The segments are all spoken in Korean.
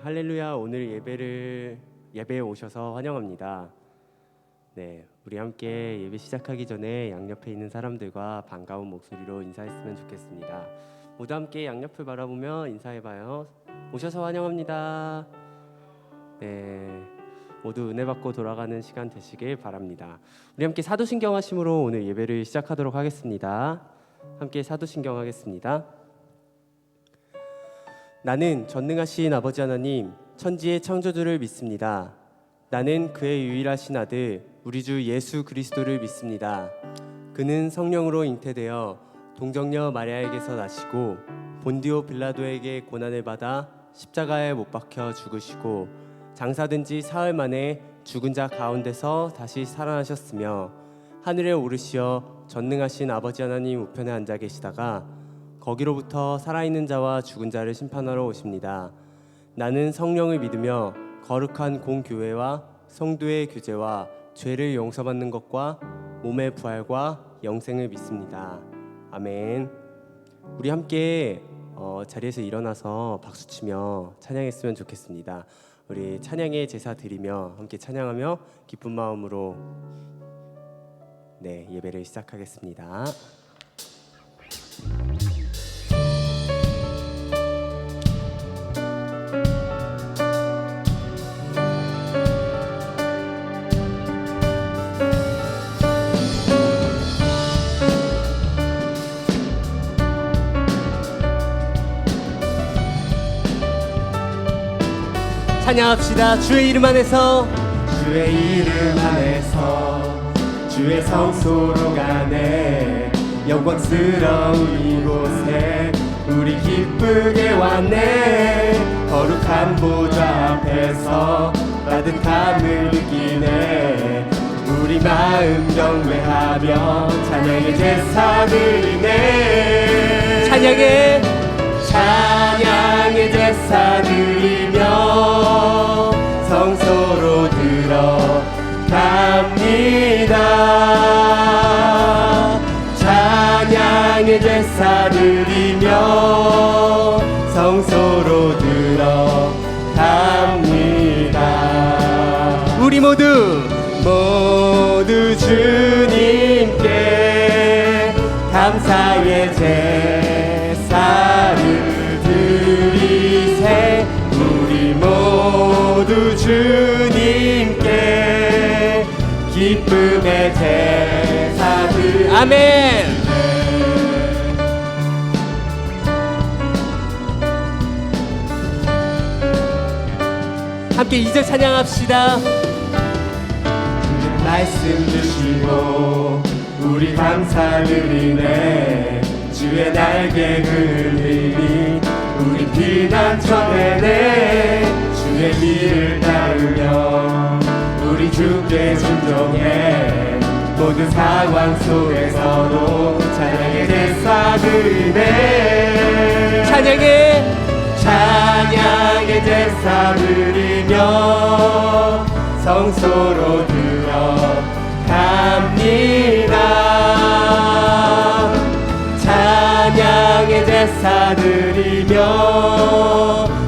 할렐루야. 오늘 예배에 오셔서 환영합니다. 네, 우리 함께 예배 시작하기 전에 양옆에 있는 사람들과 반가운 목소리로 인사했으면 좋겠습니다. 모두 함께 양옆을 바라보며 인사해봐요. 오셔서 환영합니다. 네, 모두 은혜 받고 돌아가는 시간 되시길 바랍니다. 우리 함께 사도신경 하심으로 오늘 예배를 시작하도록 하겠습니다. 함께 사도신경 하겠습니다. 나는 전능하신 아버지 하나님, 천지의 창조주를 믿습니다. 나는 그의 유일하신 아들, 우리 주 예수 그리스도를 믿습니다. 그는 성령으로 잉태되어 동정녀 마리아에게서 나시고 본디오 빌라도에게 고난을 받아 십자가에 못 박혀 죽으시고 장사된 지 사흘 만에 죽은 자 가운데서 다시 살아나셨으며 하늘에 오르시어 전능하신 아버지 하나님 우편에 앉아 계시다가 거기로부터 살아있는 자와 죽은 자를 심판하러 오십니다. 나는 성령을 믿으며 거룩한 공교회와 성도의 교제와 죄를 용서받는 것과 몸의 부활과 영생을 믿습니다. 아멘. 우리 함께 자리에서 일어나서 박수치며 찬양했으면 좋겠습니다. 우리 찬양의 제사 드리며 함께 찬양하며 기쁜 마음으로 예배를 시작하겠습니다. 찬양합시다. 주의 이름 안에서, 주의 이름 안에서 주의 성소로 가네. 영광스러운 이곳에 우리 기쁘게 왔네. 거룩한 보좌 앞에서 따뜻함을 느끼네. 우리 마음 경배하며 찬양의 제사 드리네. 찬양의 제사 드리며 성소로 들어갑니다. 찬양의 제사 드리며 성소로 들어갑니다. 우리 모두 주님께 감사의 제사를 드리세. 우리 모두 주님께 기쁨의 제사들. 아멘. 함께 2절 찬양합시다. 말씀 주시고 우리 감사드리네. 주의 날개 그늘이 우리 피난처되네. 주의 길을 따르며 우리 주께 순종해. 모든 상황 속에서도 찬양의 제사 드리네. 찬양의 제사 드리며 성소로 들어갑니다. 찬양의 제사 드리며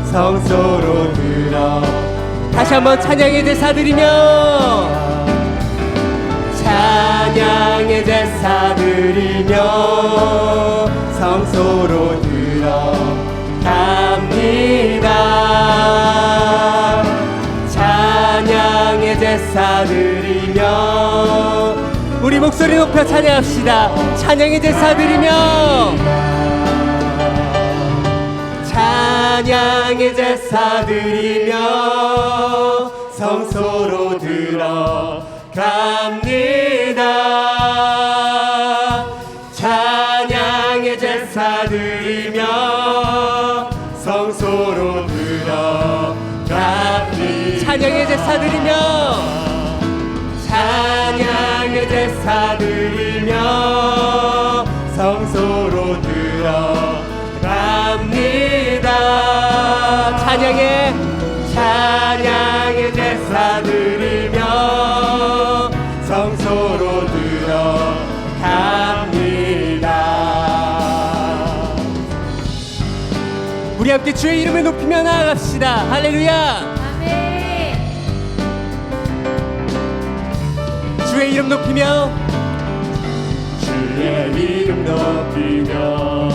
성소로 들어. 다시 한번 찬양의 제사 드리며, 찬양의 제사 드리며 성소로 들어갑니다. 찬양의 제사 드리며 우리 목소리 높여 찬양합시다. 찬양의 제사 드리며, 찬양의 제사 드리며 성소로 들어갑니다. 찬양의 제사 드리며 성소로 들어갑니다. 찬양의 제사 드리며, 찬양의 제사 드리며 성소로 들어갑니다. 찬양의 제사 드리며 성소로 들어갑니다. 우리 함께 주의 이름을 높이며 나아갑시다. 할렐루야. 아멘. 주의 이름 높이며 주의 이름 높이며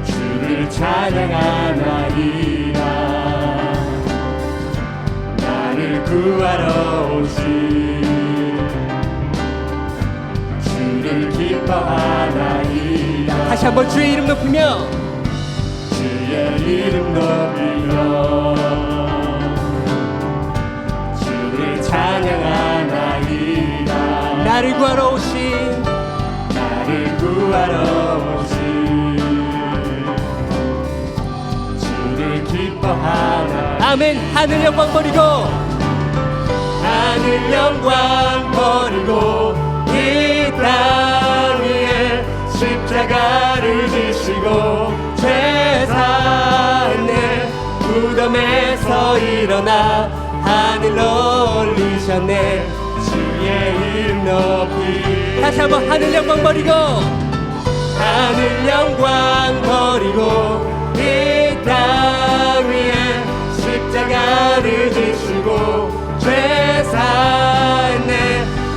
주를 찬양하나이다. 나를 구하러 오신 주를 기뻐하나이다. 다시 한번 주의 이름 높이며 주의 이름 높이며 주를 찬양하나이다. 나를 구하러 오신 나를 구하러 오신 주를 기뻐하나. 아멘. 하늘 영광 버리고 하늘 영광 버리고 이 땅 위에 십자가를 지시고 죄사했네. 무덤에서 일어나 하늘로 올리셨네. 주의 이름 높이. 다시 한번 하늘 영광 버리고 하늘 영광 버리고 이 땅 위에 십자가를 지시고 죄사했네.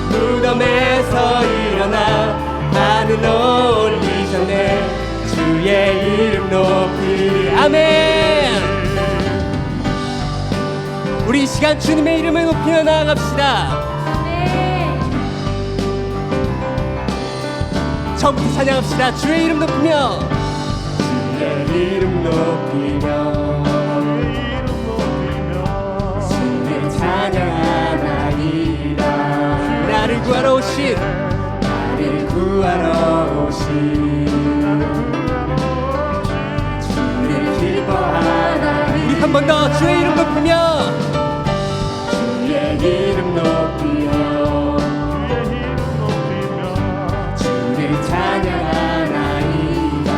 무덤에서 일어나 하늘로 올리셨네. 주의 이름 높이. 아멘. 우리 이 시간 주님의 이름을 높이며 나아갑시다. 아멘. 처음부터 찬양합시다. 주의 이름 높이며 주의 이름 높이며 주를 찬양하나이다. 나를 구하러 오신 나를 구하러 오신 주를 기뻐하나이다. 우리 한 번 더 주의 이름 높이며 주의 이름 높이며 주를 찬양하나이다.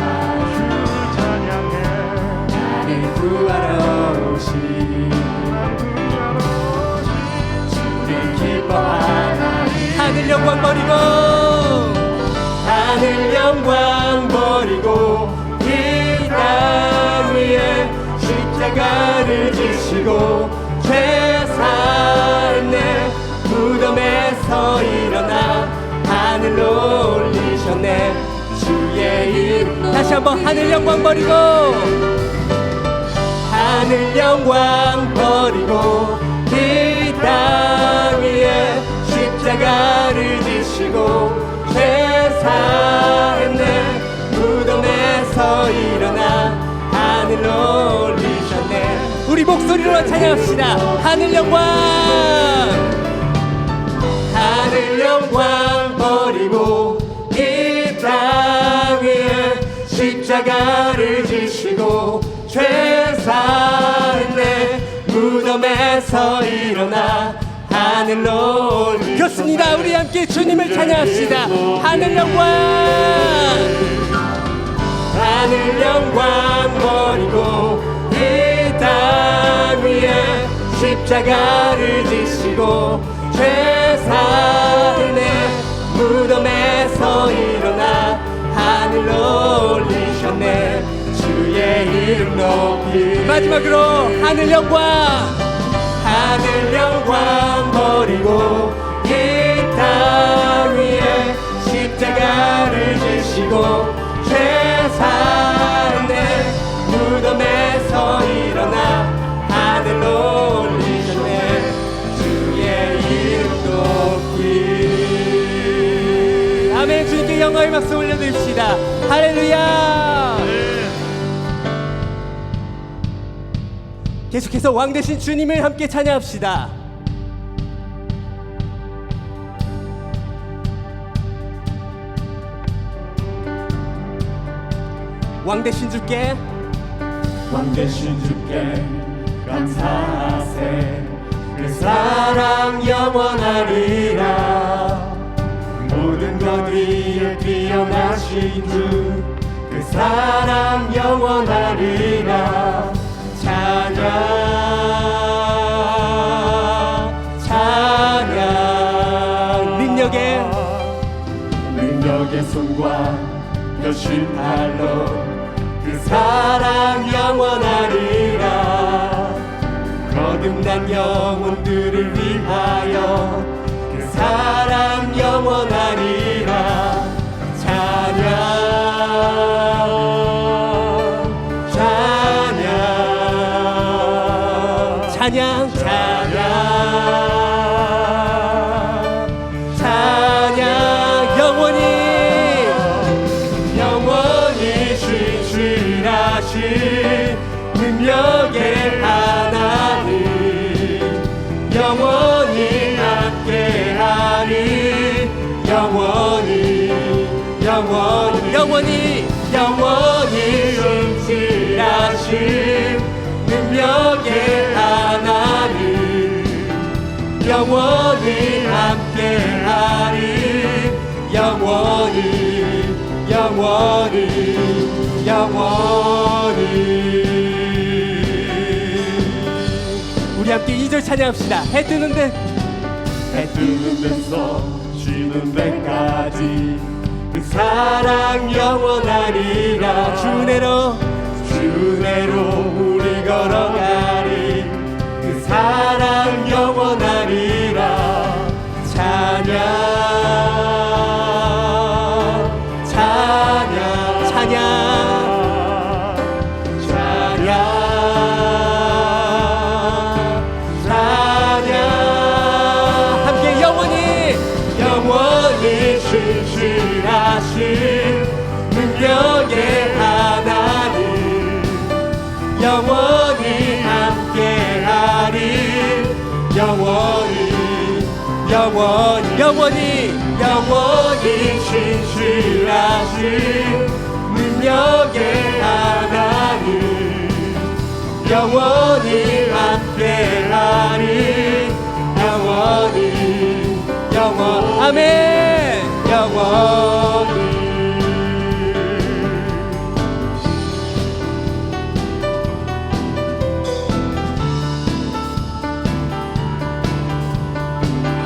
나를 구하러 오신 주를 기뻐하나이다. 하늘 영광 버리고 하늘 영광 버리고 이 땅 위에 십자가를 지시고 죄사했네. 무덤에서 일어나 하늘로 올리셨네. 주의 이름. 다시 한번 하늘 영광 버리고 하늘 영광 버리고 이 땅 위에 십자가를 지시고 죄사했네. 무덤에서 일어나 하늘로 올리셨네. 우리 목소리로 찬양합시다. 하늘 영광 하늘 영광 버리고 이 땅 위에 십자가를 지시고 죄사했네. 무덤에서 일어나 하늘로 올리셨네. 그렇습니다. 우리 함께 주님을 찬양합시다. 하늘 영광 하늘 영광 버리고 이 땅 위에 십자가를 지시고 죄사했네. 무덤에서 일어나 하늘로 올리셨네. 주의 이름 높이. 마지막으로 하늘 영광 하늘 영광 버리고 이 땅 위에 십자가를 지시고 죄사했네. 무덤에서 일어나 하늘로 올리셨네. 주의 이름 높이. 아멘. 주님께 영광의 박수 올려드립시다. 할렐루야. 계속해서 왕 되신 주님을 함께 찬양합시다. 왕 되신 주께 왕 되신 주께 감사하세. 그 사랑 영원하리라. 모든 것 위에 뛰어나신 주, 그 사랑 영원하리라. 찬양 찬양. 능력의 손과 펴신 팔로 그 사랑 떠난 영혼들을 위하여 그 사랑 영원하리라. 찬양 찬양 찬양 찬양 영원히 영원히 신실하신 능력의 하나님 영원히 함께하리. 영원히 영원히 신실하신 능력의 하나님 영원히 함께하리. 영원히 우리 함께 2절 찬양합시다. 해 뜨는 데서 쉬는 데까지 그 사랑 영원하리라. 주 은혜로 우리 걸어가리. 그 사랑 영원하리라. 찬양 함께 영원히 신실하신 능력의 하나님 영원히 함께하리. 영원히 신실하신 능력의 하나님 영원히 함께하리. 아멘. 영원히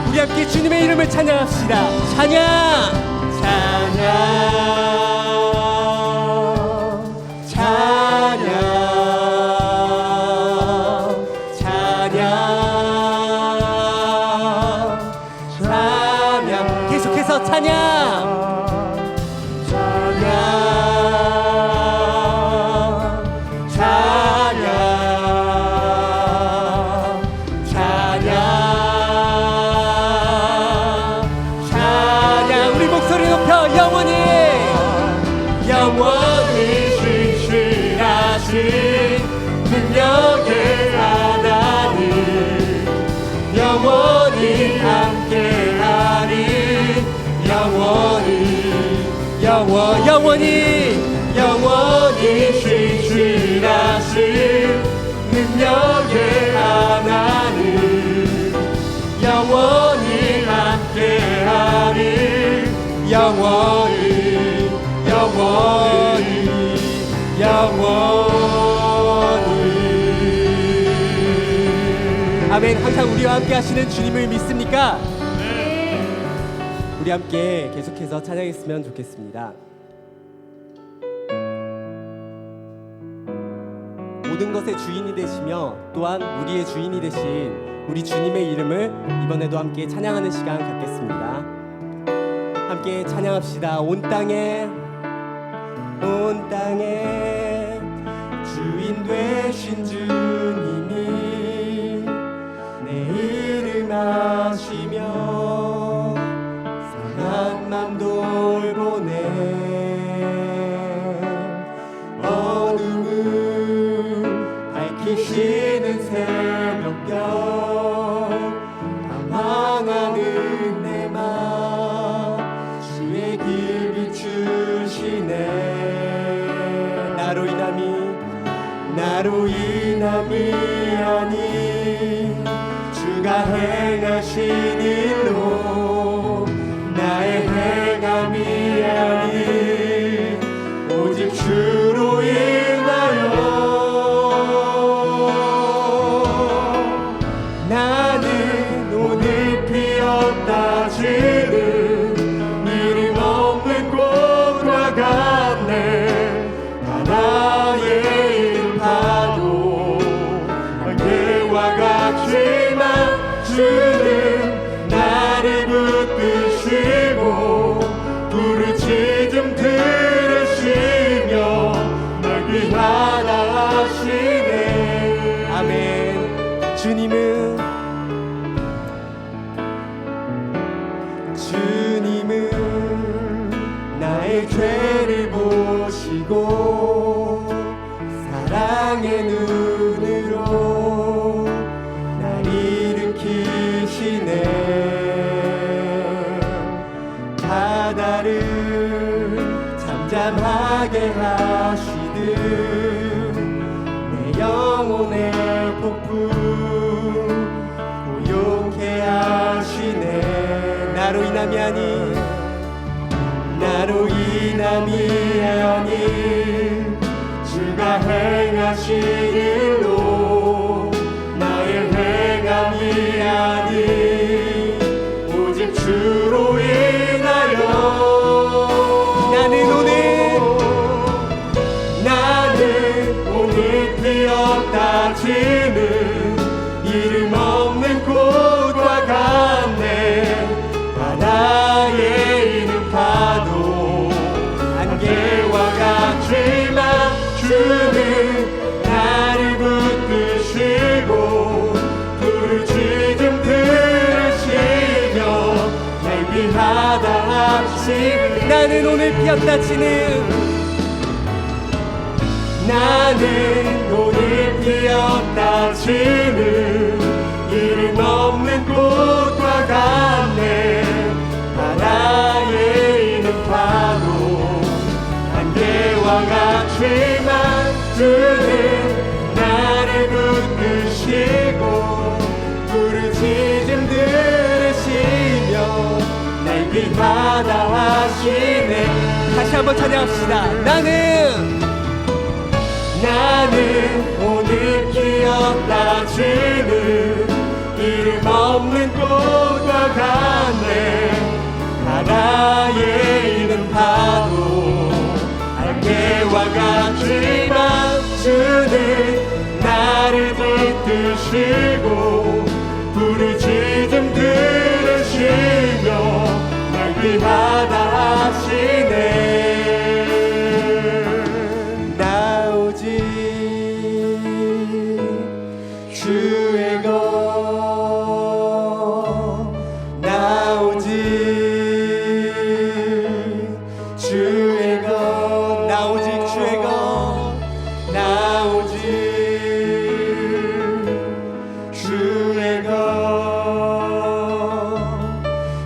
우리 함께 주님의 이름을 찬양합시다. 찬양 계속해서 찬양 우리 목소리 높여 영원히 신실하신 능력의 하나님 영원히 함께하리. 영원히 신실하신 능력의 하나님 영원히 함께하리. 아멘. 항상 우리와 함께 하시는 주님을 믿습니까? 네. 우리 함께 계속해서 찬양했으면 좋겠습니다. 모든 것의 주인이 되시며 또한 우리의 주인이 되신 우리 주님의 이름을 이번에도 함께 찬양하는 시간 갖겠습니다. 함께 찬양합시다. 온 땅에 주인 되신 주님이 내 이름 아시며 상한 맘 돌보네. 어둠을 밝히시는 새벽별 방황하는 내 맘 주의 길 비추시네. 나로 인함이 아닌 주가 행하신 일로 나의 행함이 아닌 오직 주로 인하여 나는 오늘 피었다 지는 이름 없는 꽃과 같네. 바다의 파도 안개와 같이 주는 나를 붙드시고 부르짖음 들으시며 날 위하다 하시네. 아멘. 주님은 나의 죄를 보시고 사랑의 눈으로 날 일으키시네. 바다를 잠잠하게 하시듯 내 영혼의 폭풍 고요케 하시네. 나로 인함이 아닌 주가 행하신 일로 나의 행함이 아닌 오직 주로 인하여 나는 오늘 피었다 지는 이름 없는 꽃과 같네. 바다에 있는 파도 안개와 같지만 주는 나를 붙드시고 부르짖음 들으시며 날 위하다 하시네. 나는 오늘 피었다 지는 이름 없는 꽃과 같네. 바다에 있는 파도 안개와 같지만 주는 나를 붙드시고 부르짖음 들으시며 날 위하다 하시네. 다시 한번 찬양합시다. 나는 오늘 피었다 지는 이름 없는 꽃과 같네. 바다에 있는 파도 안개와 같지만 주는 나를 붙드시고 부르짖음 들으시며 날 위하다 하시네. 주의 것 나 오직 주의 것 나 오직 주의 것 나 오직 주의 것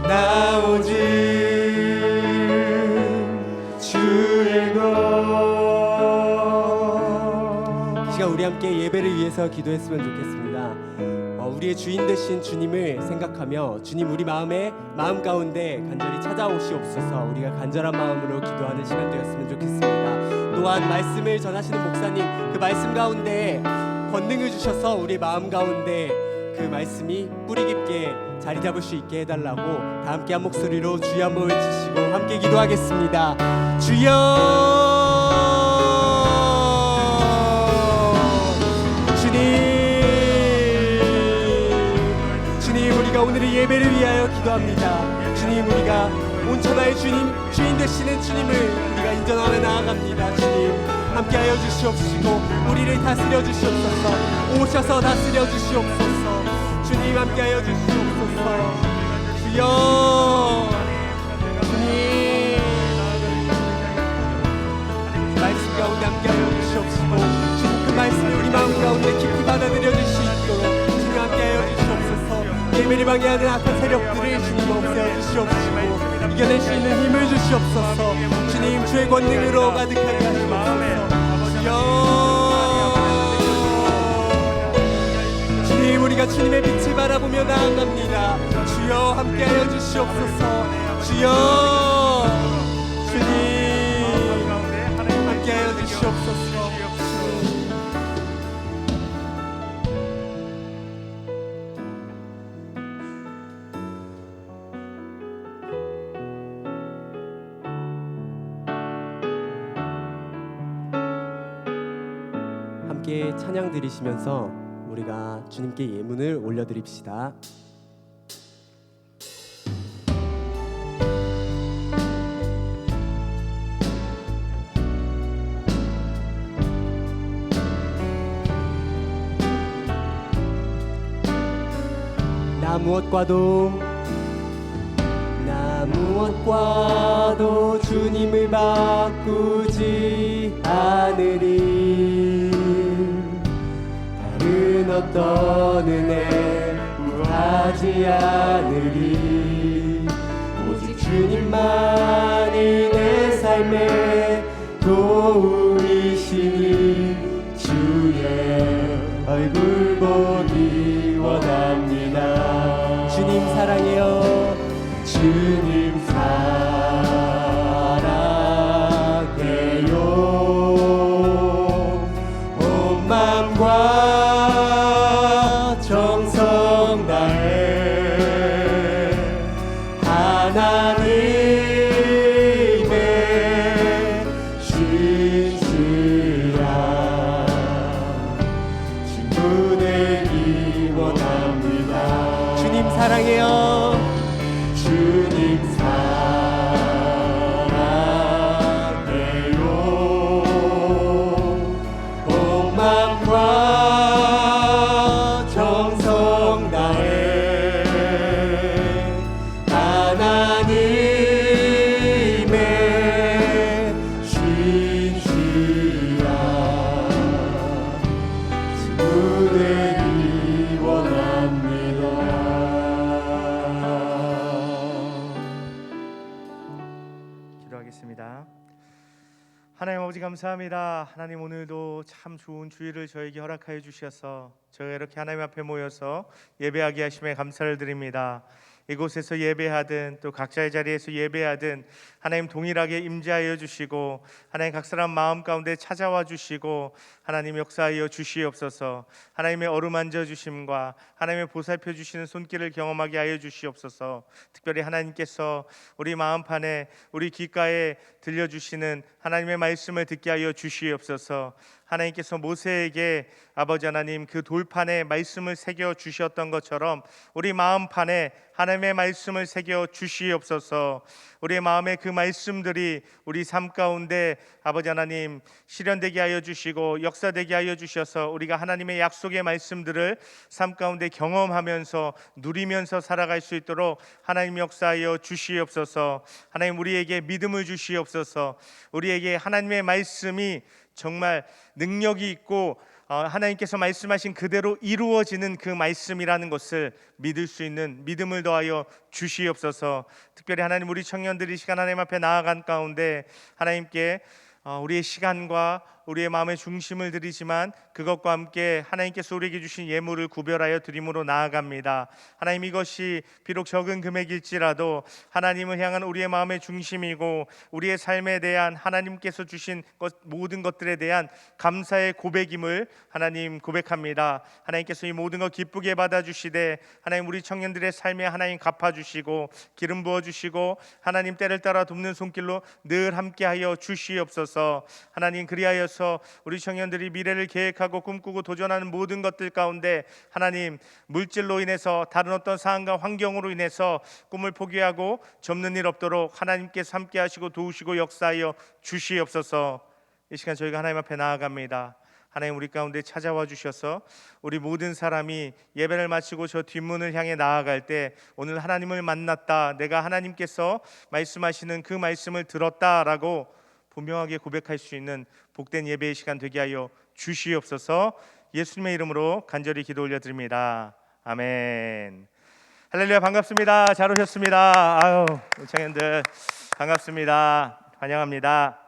나 오직 주의 것. 이 시간 우리 함께 예배를 위해서 기도했으면 좋겠습니다. 우리의 주인 되신 주님을 생각하며 주님 우리 마음 가운데 간절히 찾아오시옵소서. 우리가 간절한 마음으로 기도하는 시간 되었으면 좋겠습니다. 또한 말씀을 전하시는 목사님 그 말씀 가운데 권능을 주셔서 우리 마음 가운데 그 말씀이 뿌리 깊게 자리 잡을 수 있게 해달라고 다 함께 한 목소리로 주여 한번 외치시고 함께 기도하겠습니다. 주여 우리가 오늘의 예배를 위하여 기도합니다. 주님 우리가 온천하의 주인 되시는 주님을 우리가 인정하며 나아갑니다. 주님 함께하여 주시옵시고 우리를 다스려 주시옵소서. 오셔서 다스려 주시옵소서. 주님 함께하여 주시옵소서. 주여 주님 말씀 가운데 함께하여 주시옵시고 주님 그 말씀을 우리 마음 가운데 깊이 받아들여 줄 수 있도록 주님 함께하여 주시옵소서. 예배를 방해하는 악한 세력들을 주님 없애어 주시옵시고 이겨낼 수 있는 힘을 주시옵소서. 주님 주의 권능으로 가득하게 하시옵소서. 주여 주님 우리가 주님의 빛을 바라보며 나아갑니다. 주여 함께하여 주시옵소서. 주여 주님 함께하여 주시옵소서. 함께 찬양 드리시면서 우리가 주님께 예문을 올려드립시다. 나 무엇과도 주님을 바꾸지 않으리. 다른 어떤 은혜 구하지 않으리. 오직 주님만이 내 삶의 도움이시니 주의 얼굴 보기 원합니다. 주님 사랑해요. 주님 사랑해요. 온 마음과 정성 다해 하나님의 신실한 친구 되기 원합니다. 주님 사랑해요. 주님 사랑해요. 온 마음과 정성 다해 하나님의 신실한 친구 되기 원합니다. 기도하겠습니다. 하나님 아버지 감사합니다. 하나님 오늘도 참 좋은 주일을 저에게 허락하여 주셔서 저희가 이렇게 하나님 앞에 모여서 예배하게 하심에 감사를 드립니다. 이곳에서 예배하든 또 각자의 자리에서 예배하든 하나님 동일하게 임재하여 주시고 하나님 각 사람 마음 가운데 찾아와 주시고 하나님 역사하여 주시옵소서. 하나님의 어루만져 주심과 하나님의 보살펴 주시는 손길을 경험하게 하여 주시옵소서. 특별히 하나님께서 우리 마음판에 우리 귓가에 들려주시는 하나님의 말씀을 듣게 하여 주시옵소서. 하나님께서 모세에게 아버지 하나님 그 돌판에 말씀을 새겨 주셨던 것처럼 우리 마음판에 하나님의 말씀을 새겨 주시옵소서. 우리의 마음에 그 말씀들이 우리 삶 가운데 아버지 하나님 실현되게 하여 주시고 역사되게 하여 주셔서 우리가 하나님의 약속의 말씀들을 삶 가운데 경험하면서 누리면서 살아갈 수 있도록 하나님 역사하여 주시옵소서. 하나님 우리에게 믿음을 주시옵소서. 우리에게 하나님의 말씀이 정말 능력이 있고 하나님께서 말씀하신 그대로 이루어지는 그 말씀이라는 것을 믿을 수 있는 믿음을 더하여 주시옵소서. 특별히 하나님 우리 청년들이 시간 하나님 앞에 나아간 가운데 하나님께 우리의 시간과 우리의 마음의 중심을 드리지만 그것과 함께 하나님께서 우리에게 주신 예물을 구별하여 드림으로 나아갑니다. 하나님 이것이 비록 적은 금액일지라도 하나님을 향한 우리의 마음의 중심이고 우리의 삶에 대한 하나님께서 주신 모든 것들에 대한 감사의 고백임을 하나님 고백합니다. 하나님께서 이 모든 것 기쁘게 받아주시되 하나님 우리 청년들의 삶에 하나님 갚아주시고 기름 부어주시고 하나님 때를 따라 돕는 손길로 늘 함께하여 주시옵소서. 하나님 그리하여서 우리 청년들이 미래를 계획하고 꿈꾸고 도전하는 모든 것들 가운데 하나님 물질로 인해서 다른 어떤 상황과 환경으로 인해서 꿈을 포기하고 접는 일 없도록 하나님께서 함께 하시고 도우시고 역사하여 주시옵소서. 이 시간 저희가 하나님 앞에 나아갑니다. 하나님 우리 가운데 찾아와 주셔서 우리 모든 사람이 예배를 마치고 저 뒷문을 향해 나아갈 때 오늘 하나님을 만났다, 내가 하나님께서 말씀하시는 그 말씀을 들었다라고 분명하게 고백할 수 있는 복된 예배의 시간 되게 하여 주시옵소서. 예수님의 이름으로 간절히 기도 올려드립니다. 아멘. 할렐루야. 반갑습니다. 잘 오셨습니다. 아유 청년들 반갑습니다. 환영합니다.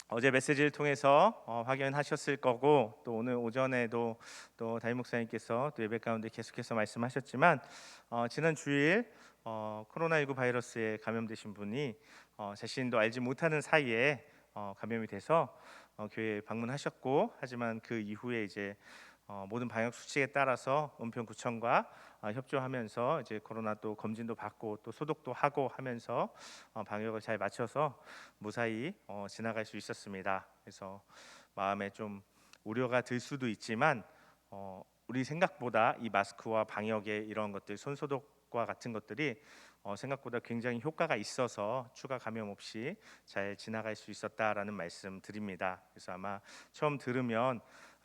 어제 메시지를 통해서 확인하셨을 거고 또 오늘 오전에도 또 담임 목사님께서 또 예배 가운데 계속해서 말씀하셨지만 지난 주일 코로나19 바이러스에 감염되신 분이 자신도 알지 못하는 사이에 감염이 돼서 교회에 방문하셨고 하지만 그 이후에 이제 모든 방역 수칙에 따라서 은평구청과 협조하면서 이제 코로나 또 검진도 받고 또 소독도 하고 하면서 방역을 잘 맞춰서 무사히 지나갈 수 있었습니다. 그래서 마음에 좀 우려가 들 수도 있지만 우리 생각보다 이 마스크와 방역의 이런 것들, 손소독과 같은 것들이 생각보다 굉장히 효과가 있어서 추가 감염 없이 잘 지나갈 수 있었다라는 말씀 드립니다. 그래서 아마 처음 들으면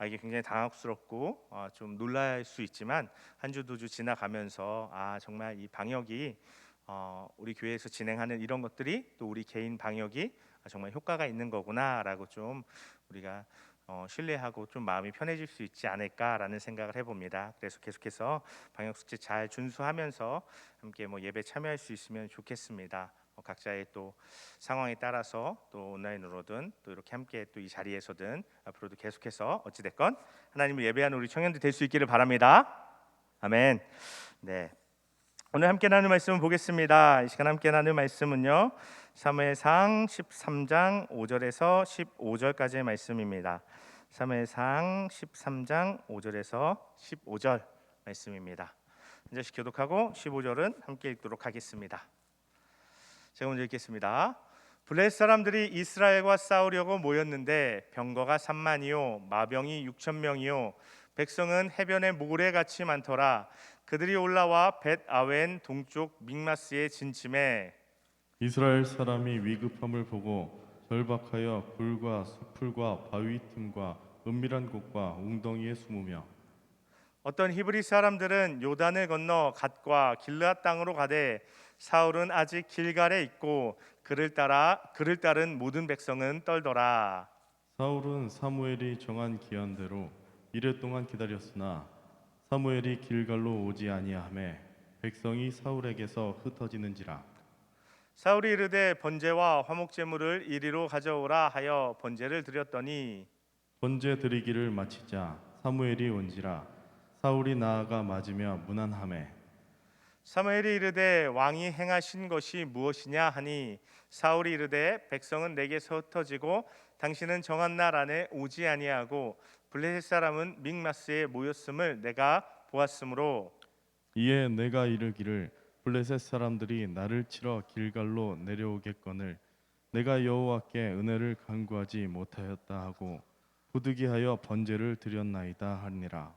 이게 굉장히 당혹스럽고 좀 놀랄 수 있지만 한 주 두 주 지나가면서 정말 이 방역이 우리 교회에서 진행하는 이런 것들이 또 우리 개인 방역이 정말 효과가 있는 거구나라고 좀 우리가 신뢰하고 좀 마음이 편해질 수 있지 않을까라는 생각을 해봅니다. 그래서 계속해서 방역 수칙 잘 준수하면서 함께 예배 참여할 수 있으면 좋겠습니다. 각자의 또 상황에 따라서 또 온라인으로든 또 이렇게 함께 또 이 자리에서든 앞으로도 계속해서 어찌됐건 하나님을 예배하는 우리 청년들 될 수 있기를 바랍니다. 아멘. 네, 오늘 함께 나눌 말씀을 보겠습니다. 이 시간 함께 나눌 말씀은요, 사무엘상 13장 5절에서 15절까지의 말씀입니다. 사무엘상 13장 5절에서 15절 말씀입니다. 한 절씩 교독하고 15절은 함께 읽도록 하겠습니다. 제가 먼저 읽겠습니다. 블레셋 사람들이 이스라엘과 싸우려고 모였는데 병거가 3만이요 마병이 6천 명이요 백성은 해변에 모래같이 많더라. 그들이 올라와 벳 아웬 동쪽 믹마스에 진침해 이스라엘 사람이 위급함을 보고 절박하여 굴과 수풀과 바위 틈과 은밀한 곳과 웅덩이에 숨으며 어떤 히브리 사람들은 요단을 건너 갓과 길르앗 땅으로 가되 사울은 아직 길갈에 있고 그를 따른 모든 백성은 떨더라. 사울은 사무엘이 정한 기한대로 이래 동안 기다렸으나 사무엘이 길갈로 오지 아니하매 백성이 사울에게서 흩어지는지라. 사울이 이르되 번제와 화목 제물을 이리로 가져오라 하여 번제를 드렸더니 번제 드리기를 마치자 사무엘이 온지라. 사울이 나아가 맞으며 무난하매 사무엘이 이르되 왕이 행하신 것이 무엇이냐 하니 사울이 이르되 백성은 내게서 흩어지고 당신은 정한 날 안에 오지 아니하고 블레셋 사람은 믹마스에 모였음을 내가 보았으므로 이에 내가 이르기를 블레셋 사람들이 나를 치러 길갈로 내려오겠거늘 내가 여호와께 은혜를 간구하지 못하였다 하고 부득이하여 번제를 드렸나이다 하니라.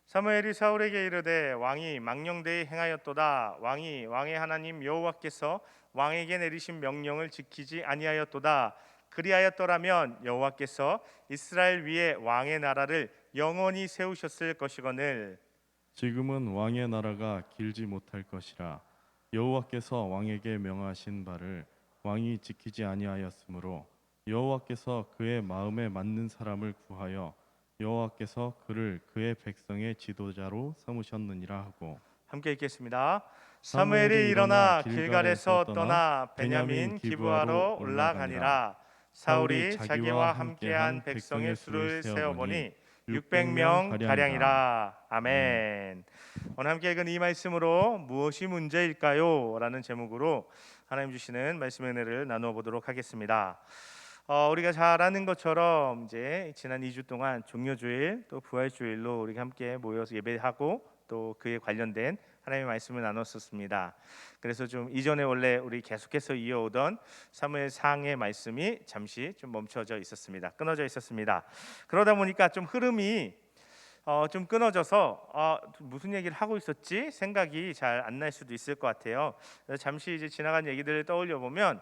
사무엘이 사울에게 이르되 왕이 망령되이 행하였도다. 왕이 왕의 하나님 여호와께서 왕에게 내리신 명령을 지키지 아니하였도다. 그리하였더라면 여호와께서 이스라엘 위에 왕의 나라를 영원히 세우셨을 것이거늘 지금은 왕의 나라가 길지 못할 것이라. 여호와께서 왕에게 명하신 바를 왕이 지키지 아니하였으므로 여호와께서 그의 마음에 맞는 사람을 구하여 여호와께서 그를 그의 백성의 지도자로 삼으셨느니라 하고 함께 읽겠습니다. 사무엘이 일어나 길갈에서 떠나 베냐민 기브아로 올라가니라. 사울이 자기와 함께한 백성의 수를 세어보니 600명 가량이라. 아멘. 오늘 함께 읽은 이 말씀으로 무엇이 문제일까요? 라는 제목으로 하나님 주시는 말씀의 은혜를 나누어 보도록 하겠습니다. 우리가 잘 아는 것처럼 이제 지난 2주 동안 종려주일 또 부활주일로 우리가 함께 모여서 예배하고 또 그에 관련된 하나님의 말씀을 나눴었습니다. 그래서 좀 이전에 원래 우리 계속해서 이어오던 사무엘상의 말씀이 잠시 좀 멈춰져 있었습니다. 끊어져 있었습니다. 그러다 보니까 좀 흐름이 좀 끊어져서 무슨 얘기를 하고 있었지 생각이 잘 안 날 수도 있을 것 같아요. 그래서 잠시 이제 지나간 얘기들을 떠올려 보면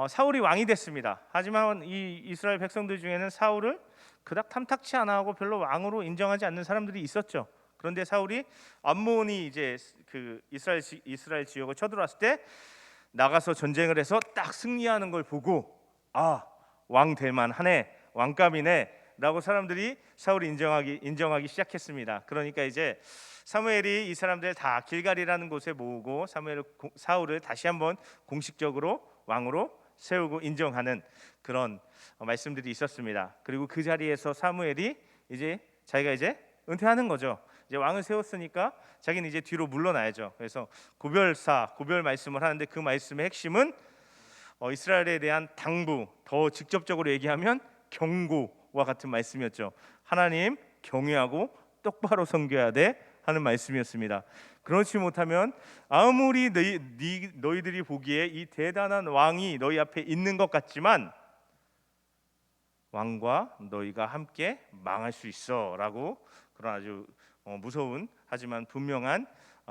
사울이 왕이 됐습니다. 하지만 이 이스라엘 백성들 중에는 사울을 그닥 탐탁치 않아 하고 별로 왕으로 인정하지 않는 사람들이 있었죠. 그런데 사울이 암몬이 이제 그 이스라엘 지역을 쳐들어왔을 때 나가서 전쟁을 해서 딱 승리하는 걸 보고 왕 될 만하네, 왕감이네라고 사람들이 사울을 인정하기 시작했습니다. 그러니까 이제 사무엘이 이 사람들 다 길갈이라는 곳에 모으고 사울을 다시 한번 공식적으로 왕으로 세우고 인정하는 그런 말씀들이 있었습니다. 그리고 그 자리에서 사무엘이 자기가 이제 은퇴하는 거죠. 이제 왕을 세웠으니까 자기는 이제 뒤로 물러나야죠. 그래서 고별 말씀을 하는데 그 말씀의 핵심은 이스라엘에 대한 당부, 더 직접적으로 얘기하면 경고와 같은 말씀이었죠. 하나님 경외하고 똑바로 섬겨야 돼 하는 말씀이었습니다. 그렇지 못하면 아무리 너희들이 보기에 이 대단한 왕이 너희 앞에 있는 것 같지만 왕과 너희가 함께 망할 수 있어라고 그런 아주 무서운 하지만 분명한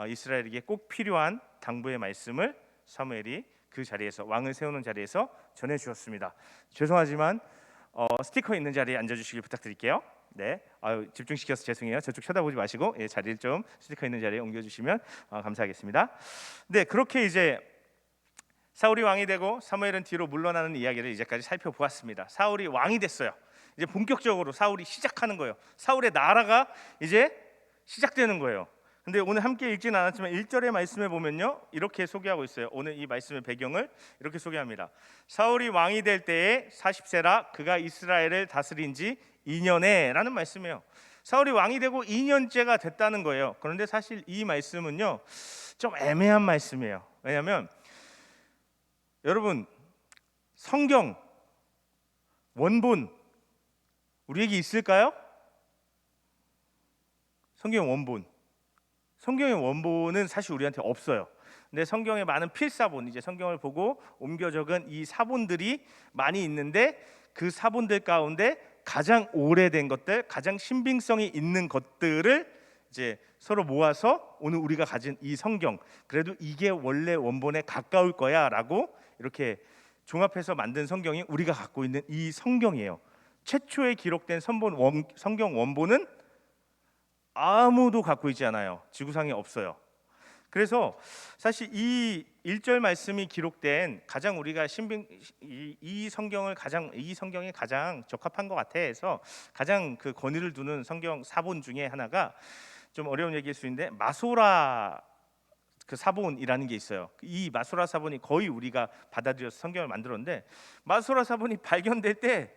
이스라엘에게 꼭 필요한 당부의 말씀을 사무엘이 그 자리에서 왕을 세우는 자리에서 전해 주었습니다. 죄송하지만 스티커 있는 자리에 앉아주시길 부탁드릴게요. 네, 집중시켜서 죄송해요. 저쪽 쳐다보지 마시고 자리를 좀 스티커 있는 자리에 옮겨주시면 감사하겠습니다. 네, 그렇게 이제 사울이 왕이 되고 사무엘은 뒤로 물러나는 이야기를 이제까지 살펴보았습니다. 사울이 왕이 됐어요. 이제 본격적으로 사울이 시작하는 거예요. 사울의 나라가 이제 시작되는 거예요. 근데 오늘 함께 읽지는 않았지만 1절의 말씀에 보면요, 이렇게 소개하고 있어요. 오늘 이 말씀의 배경을 이렇게 소개합니다. 사울이 왕이 될 때에 40세라 그가 이스라엘을 다스린 지 2년에 라는 말씀이에요. 사울이 왕이 되고 2년째가 됐다는 거예요. 그런데 사실 이 말씀은요 좀 애매한 말씀이에요. 왜냐하면 여러분, 성경 원본 우리에게 있을까요? 성경의 원본은 사실 우리한테 없어요. 근데 성경의 많은 필사본, 이제 성경을 보고 옮겨 적은 이 사본들이 많이 있는데 그 사본들 가운데 가장 오래된 것들, 가장 신빙성이 있는 것들을 이제 서로 모아서 오늘 우리가 가진 이 성경, 그래도 이게 원래 원본에 가까울 거야라고 이렇게 종합해서 만든 성경이 우리가 갖고 있는 이 성경이에요. 최초에 기록된 성경 원본은 아무도 갖고 있지 않아요. 지구상에 없어요. 그래서 사실 이 1절 말씀이 기록된 가장 우리가 이 성경이 가장 적합한 것 같아 해서 가장 그 권위를 두는 성경 사본 중에 하나가 좀 어려운 얘기일 수 있는데 마소라 그 사본이라는 게 있어요. 이 마소라 사본이 거의 우리가 받아들여서 성경을 만들었는데 마소라 사본이 발견될 때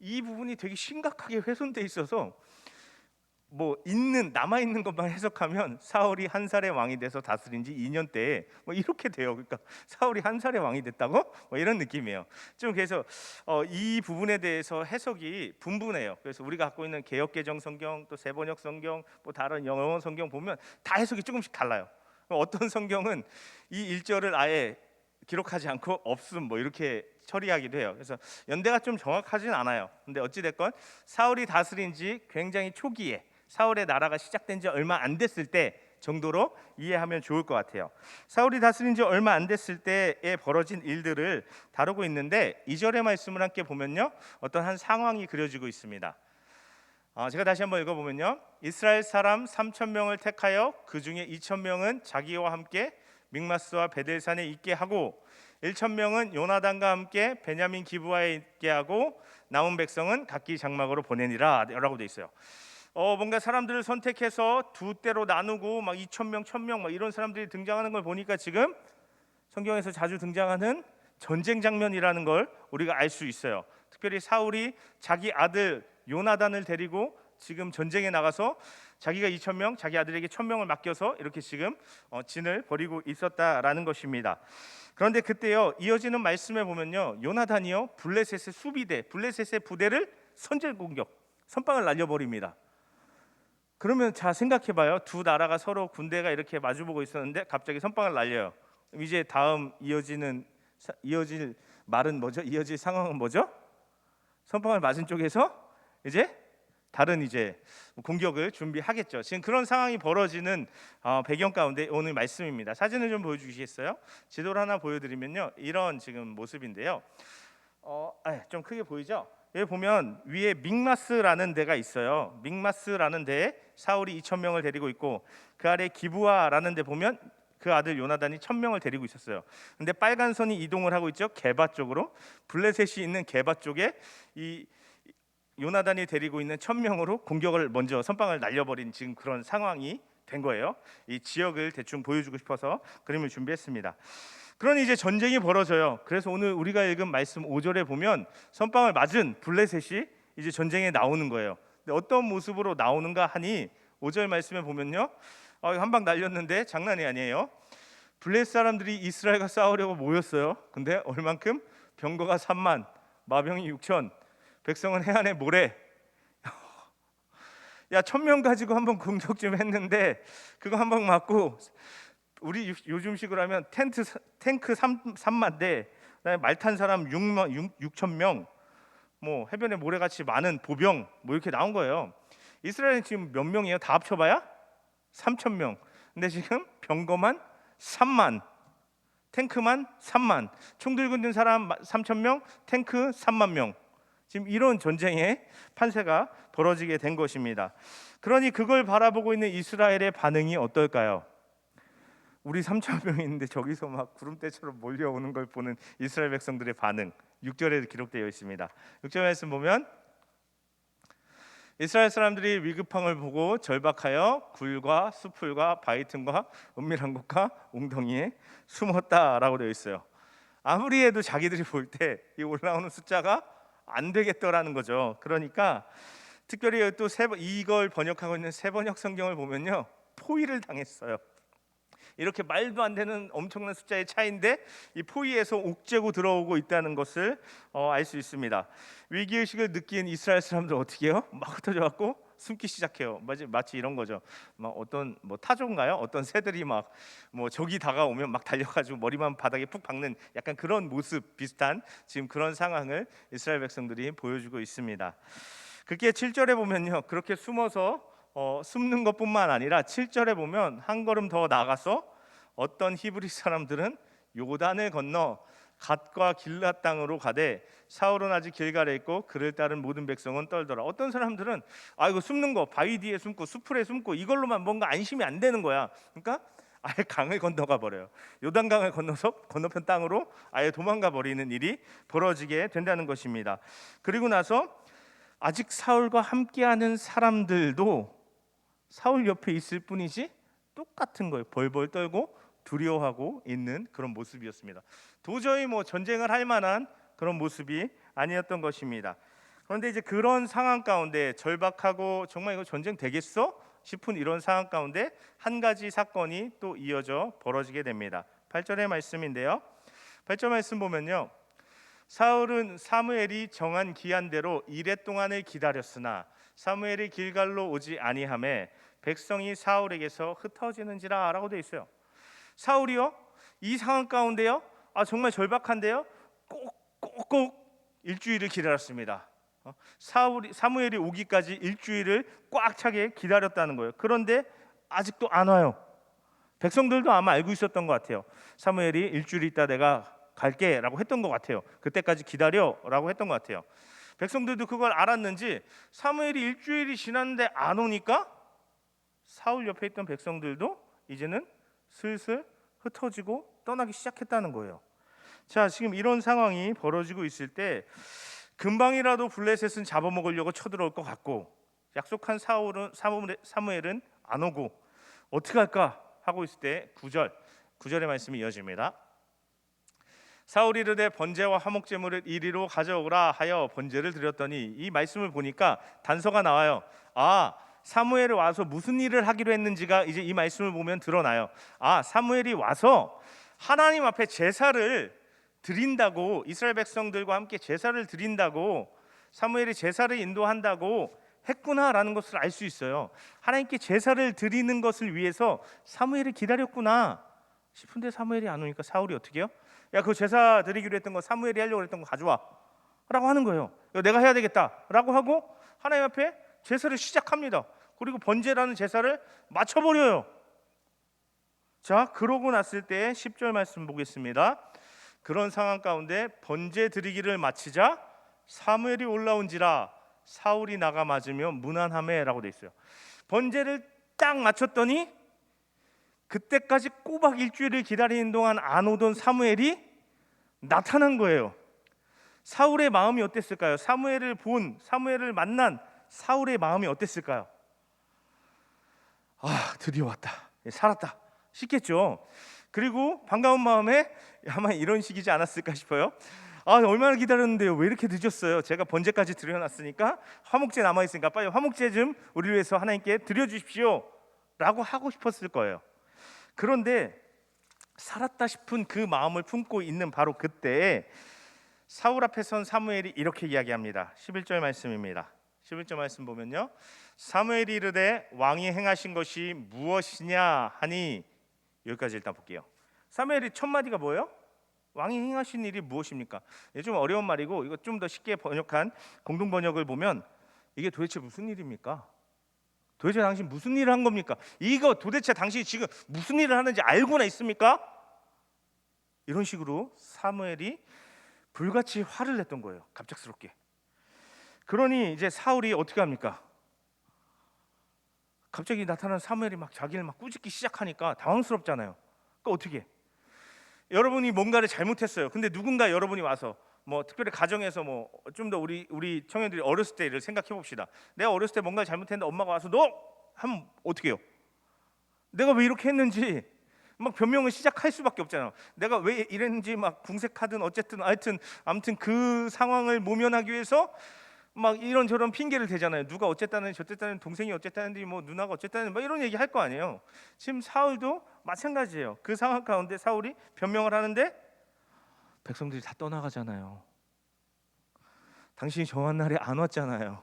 이 부분이 되게 심각하게 훼손돼 있어서 남아 있는 것만 해석하면 사울이 한 살의 왕이 돼서 다스린 지 2년 때에 이렇게 돼요. 그러니까 사울이 한 살의 왕이 됐다고? 이런 느낌이에요. 좀 그래서 이 부분에 대해서 해석이 분분해요. 그래서 우리가 갖고 있는 개역개정 성경, 또 세번역 성경, 다른 영어 성경 보면 다 해석이 조금씩 달라요. 어떤 성경은 이 1절을 아예 기록하지 않고 없음 이렇게 처리하기도 해요. 그래서 연대가 좀 정확하진 않아요. 근데 어찌 됐건 사울이 다스린 지 굉장히 초기에, 사울의 나라가 시작된 지 얼마 안 됐을 때 정도로 이해하면 좋을 것 같아요. 사울이 다스린 지 얼마 안 됐을 때에 벌어진 일들을 다루고 있는데 2절의 말씀을 함께 보면요, 어떤 한 상황이 그려지고 있습니다. 제가 다시 한번 읽어보면요, 이스라엘 사람 3,000명을 택하여 그 중에 2,000명은 자기와 함께 믹마스와 베델산에 있게 하고 1,000명은 요나단과 함께 베냐민 기브아에 있게 하고 남은 백성은 각기 장막으로 보내니라 라고 돼 있어요. 뭔가 사람들을 선택해서 두 때로 나누고 2,000명, 1,000명 이런 사람들이 등장하는 걸 보니까 지금 성경에서 자주 등장하는 전쟁 장면이라는 걸 우리가 알 수 있어요. 특별히 사울이 자기 아들 요나단을 데리고 지금 전쟁에 나가서 자기가 2,000명, 자기 아들에게 1,000명을 맡겨서 이렇게 지금 진을 벌이고 있었다라는 것입니다. 그런데 그때요, 이어지는 말씀에 보면요, 요나단이요 블레셋의 수비대, 블레셋의 부대를 선제 공격, 선빵을 날려버립니다. 그러면 자 생각해봐요. 두 나라가 서로 군대가 이렇게 마주보고 있었는데 갑자기 선빵을 날려요. 이제 다음 이어질 말은 뭐죠? 이어질 상황은 뭐죠? 선빵을 맞은 쪽에서 이제 다른 공격을 준비하겠죠. 지금 그런 상황이 벌어지는 배경 가운데 오늘 말씀입니다. 사진을 좀 보여주시겠어요? 지도를 하나 보여드리면요, 이런 지금 모습인데요. 좀 크게 보이죠? 여기 보면 위에 믹마스라는 데가 있어요. 믹마스라는 데에 사울이 2,000명을 데리고 있고 그 아래 기브아라는 데 보면 그 아들 요나단이 1,000명을 데리고 있었어요. 근데 빨간 선이 이동을 하고 있죠. 게바 쪽으로. 블레셋이 있는 게바 쪽에 이 요나단이 데리고 있는 1,000명으로 공격을 먼저 선빵을 날려버린 지금 그런 상황이 된 거예요. 이 지역을 대충 보여주고 싶어서 그림을 준비했습니다. 그러니 이제 전쟁이 벌어져요. 그래서 오늘 우리가 읽은 말씀 5절에 보면 선빵을 맞은 블레셋이 이제 전쟁에 나오는 거예요. 근데 어떤 모습으로 나오는가 하니 5절 말씀에 보면요, 한 방 날렸는데 장난이 아니에요. 블레셋 사람들이 이스라엘과 싸우려고 모였어요. 근데 얼만큼? 병거가 3만, 마병이 6천, 백성은 해안에 모래. 1,000명 가지고 한번 공격 좀 했는데 그거 한 방 맞고 우리 요즘식으로 하면 탱크 3만 대, 그다음에 말 탄 사람 6,000명, 해변에 모래같이 많은 보병 이렇게 나온 거예요. 이스라엘은 지금 몇 명이에요? 다 합쳐봐야 3,000명. 근데 지금 병거만 3만, 탱크만 3만, 총 들고 있는 사람 3,000명, 탱크 3만 명. 지금 이런 전쟁의 판세가 벌어지게 된 것입니다. 그러니 그걸 바라보고 있는 이스라엘의 반응이 어떨까요? 우리 3천 명이 있는데 저기서 막 구름대처럼 몰려오는 걸 보는 이스라엘 백성들의 반응, 6절에 기록되어 있습니다. 6절 말씀 보면 이스라엘 사람들이 위급함을 보고 절박하여 굴과 수풀과 바위 틈과 은밀한 곳과 웅덩이에 숨었다라고 되어 있어요. 아무리 해도 자기들이 볼 때 이 올라오는 숫자가 안 되겠더라는 거죠. 그러니까 특별히 또 이걸 번역하고 있는 세번역 성경을 보면요, 포위를 당했어요. 이렇게 말도 안 되는 엄청난 숫자의 차이인데 이 포위에서 옥죄고 들어오고 있다는 것을 알 수 있습니다. 위기의식을 느낀 이스라엘 사람들 어떻게 해요? 막 흩어져 갖고 숨기 시작해요. 마치 이런 거죠. 막 어떤 타조인가요? 어떤 새들이 막 적이 다가오면 막 달려가지고 머리만 바닥에 푹 박는 약간 그런 모습 비슷한 지금 그런 상황을 이스라엘 백성들이 보여주고 있습니다. 그게 7절에 보면요, 그렇게 숨어서 숨는 것뿐만 아니라 7절에 보면 한 걸음 더 나가서 어떤 히브리 사람들은 요단을 건너 갓과 길앗 땅으로 가되 사울은 아직 길갈에 있고 그를 따른 모든 백성은 떨더라. 어떤 사람들은 이거 숨는 거 바위 뒤에 숨고 수풀에 숨고 이걸로만 뭔가 안심이 안 되는 거야. 그러니까 아예 강을 건너가 버려요. 요단강을 건너서 건너편 땅으로 아예 도망가 버리는 일이 벌어지게 된다는 것입니다. 그리고 나서 아직 사울과 함께하는 사람들도 사울 옆에 있을 뿐이지 똑같은 거예요. 벌벌 떨고 두려워하고 있는 그런 모습이었습니다. 도저히 전쟁을 할 만한 그런 모습이 아니었던 것입니다. 그런데 이제 그런 상황 가운데 절박하고 정말 이거 전쟁 되겠어? 싶은 이런 상황 가운데 한 가지 사건이 또 이어져 벌어지게 됩니다. 8절의 말씀인데요. 8절 말씀 보면요, 사울은 사무엘이 정한 기한대로 이레 동안을 기다렸으나 사무엘이 길갈로 오지 아니하매 백성이 사울에게서 흩어지는지라 라고 되어 있어요. 사울이요, 이 상황 가운데요, 정말 절박한데요, 꼭꼭 일주일을 기다렸습니다. 사무엘이 오기까지 일주일을 꽉 차게 기다렸다는 거예요. 그런데 아직도 안 와요. 백성들도 아마 알고 있었던 것 같아요. 사무엘이 일주일 있다 내가 갈게 라고 했던 것 같아요. 그때까지 기다려 라고 했던 것 같아요. 백성들도 그걸 알았는지 사무엘이 일주일이 지났는데 안 오니까 사울 옆에 있던 백성들도 이제는 슬슬 흩어지고 떠나기 시작했다는 거예요. 자, 지금 이런 상황이 벌어지고 있을 때 금방이라도 블레셋은 잡아먹으려고 쳐들어올 것 같고 약속한 사무엘은 안 오고 어떻게 할까 하고 있을 때 9절의 말씀이 이어집니다. 사울이 이르되 번제와 화목제물을 이리로 가져오라 하여 번제를 드렸더니, 이 말씀을 보니까 단서가 나와요. 사무엘이 와서 무슨 일을 하기로 했는지가 이제 이 말씀을 보면 드러나요. 사무엘이 와서 하나님 앞에 제사를 드린다고, 이스라엘 백성들과 함께 제사를 드린다고, 사무엘이 제사를 인도한다고 했구나라는 것을 알 수 있어요. 하나님께 제사를 드리는 것을 위해서 사무엘이 기다렸구나 싶은데 사무엘이 안 오니까 사울이 어떻게 해요? 야, 그 제사 드리기로 했던 거, 사무엘이 하려고 했던 거 가져와 라고 하는 거예요. 이거 내가 해야 되겠다 라고 하고 하나님 앞에 제사를 시작합니다. 그리고 번제라는 제사를 맞춰버려요. 자, 그러고 났을 때 10절 말씀 보겠습니다. 그런 상황 가운데 번제 드리기를 마치자 사무엘이 올라온지라 사울이 나가 맞으며 무난하매 라고 돼 있어요. 번제를 딱 마쳤더니 그때까지 꼬박 일주일을 기다리는 동안 안 오던 사무엘이 나타난 거예요. 사울의 마음이 어땠을까요? 사무엘을 만난 사울의 마음이 어땠을까요? 드디어 왔다, 살았다 싶겠죠. 그리고 반가운 마음에 아마 이런 식이지 않았을까 싶어요. 얼마나 기다렸는데요, 왜 이렇게 늦었어요? 제가 번제까지 드려놨으니까 화목제 남아있으니까 빨리 화목제 좀 우리 위해서 하나님께 드려주십시오 라고 하고 싶었을 거예요. 그런데 살았다 싶은 그 마음을 품고 있는 바로 그때 사울 앞에 선 사무엘이 이렇게 이야기합니다. 11절 말씀입니다. 11절 말씀 보면요, 사무엘이 이르되 왕이 행하신 것이 무엇이냐 하니, 여기까지 일단 볼게요. 사무엘이 첫 마디가 뭐예요? 왕이 행하신 일이 무엇입니까? 이게 좀 어려운 말이고, 이거 좀 더 쉽게 번역한 공동 번역을 보면 이게 도대체 무슨 일입니까? 도대체 당신 무슨 일을 한 겁니까? 이거 도대체 당신이 지금 무슨 일을 하는지 알고나 있습니까? 이런 식으로 사무엘이 불같이 화를 냈던 거예요. 갑작스럽게. 그러니 이제 사울이 어떻게 합니까? 갑자기 나타난 사무엘이 막 자기를 막 꾸짖기 시작하니까 당황스럽잖아요. 그러니까 어떻게 해? 여러분이 뭔가를 잘못했어요. 근데 누군가 여러분이 와서 뭐 특별히 가정에서 뭐 좀 더 우리 청년들이 어렸을 때를 생각해 봅시다. 내가 어렸을 때 뭔가 잘못했는데 엄마가 와서 너 하면 어떻게 해요? 내가 왜 이렇게 했는지 막 변명을 시작할 수밖에 없잖아요. 내가 왜 이랬는지 막 궁색하든 어쨌든 아무튼 그 상황을 모면하기 위해서 막 이런저런 핑계를 대잖아요. 누가 어쨌다는 저쨌다는 동생이 어쨌다는데 뭐 누나가 어쨌다는 막 이런 얘기 할 거 아니에요. 지금 사울도 마찬가지예요. 그 상황 가운데 사울이 변명을 하는데 백성들이 다 떠나가잖아요. 당신이 정한 날에 안 왔잖아요.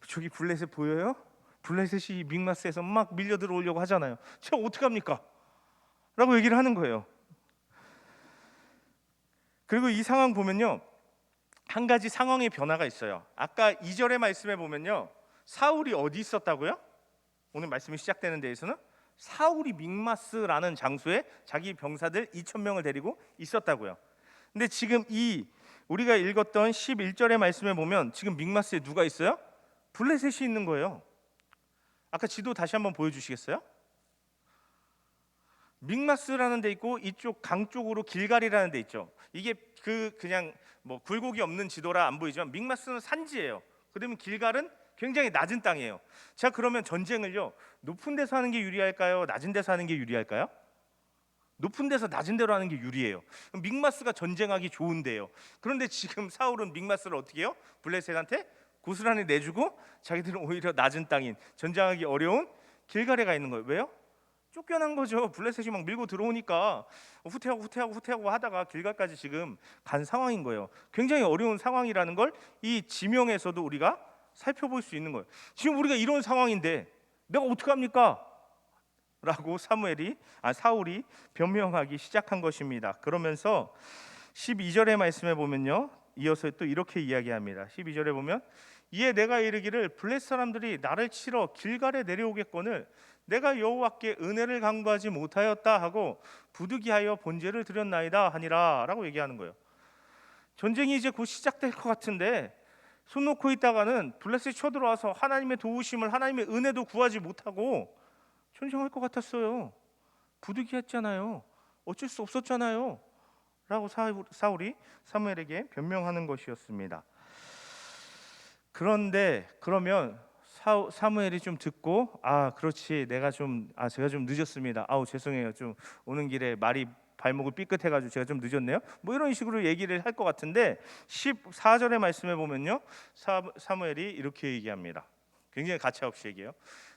저기 블레셋 보여요? 블레셋이 믹마스에서 막 밀려 들어오려고 하잖아요. 저 어떡합니까? 라고 얘기를 하는 거예요. 그리고 이 상황 보면요, 한 가지 상황의 변화가 있어요. 아까 2절의 말씀에 보면요, 사울이 어디 있었다고요? 오늘 말씀이 시작되는 데에서는 사울이 믹마스라는 장소에 자기 병사들 2,000명을 데리고 있었다고요. 근데 지금 이 우리가 읽었던 11절의 말씀에 보면 지금 믹마스에 누가 있어요? 블레셋이 있는 거예요. 아까 지도 다시 한번 보여주시겠어요? 믹마스라는 데 있고 이쪽 강 쪽으로 길갈이라는 데 있죠. 이게 그냥 뭐 굴곡이 없는 지도라 안 보이지만 믹마스는 산지예요. 그러면 길갈은 굉장히 낮은 땅이에요. 자, 그러면 전쟁을요, 높은 데서 하는 게 유리할까요? 낮은 데서 하는 게 유리할까요? 높은 데서 낮은 데로 하는 게 유리해요. 믹마스가 전쟁하기 좋은데요. 그런데 지금 사울은 믹마스를 어떻게 해요? 블레셋한테 고스란히 내주고 자기들은 오히려 낮은 땅인 전쟁하기 어려운 길갈에 가 있는 거예요. 왜요? 쫓겨난 거죠. 블레셋이 막 밀고 들어오니까 후퇴하고 하다가 길갈까지 지금 간 상황인 거예요. 굉장히 어려운 상황이라는 걸 이 지명에서도 우리가 살펴볼 수 있는 거예요. 지금 우리가 이런 상황인데 내가 어떡합니까? 라고 사울이 변명하기 시작한 것입니다. 그러면서 12절의 말씀에 보면요, 이어서 또 이렇게 이야기합니다. 12절에 보면 이에 내가 이르기를 블레셋 사람들이 나를 치러 길갈에 내려오겠거늘 내가 여호와께 은혜를 간구하지 못하였다 하고 부득이하여 번제를 드렸나이다 하니라 라고 얘기하는 거예요. 전쟁이 이제 곧 시작될 것 같은데 손 놓고 있다가는 블레셋이 쳐들어와서 하나님의 도우심을, 하나님의 은혜도 구하지 못하고 전쟁할 것 같았어요. 부득이했잖아요. 어쩔 수 없었잖아요. 라고 사울이 사무엘에게 변명하는 것이었습니다. 그런데 그러면 사무엘이 좀 듣고 그렇지, 제가 좀 늦었습니다. 죄송해요. 좀 오는 길에 말이 발목을 삐끗해가지고 제가 좀 늦었네요. 뭐 이런 식으로 얘기를 할 것 같은데 14절의 말씀에 보면요, 사무엘이 이렇게 얘기합니다. 굉장히 가차없이 얘기해요.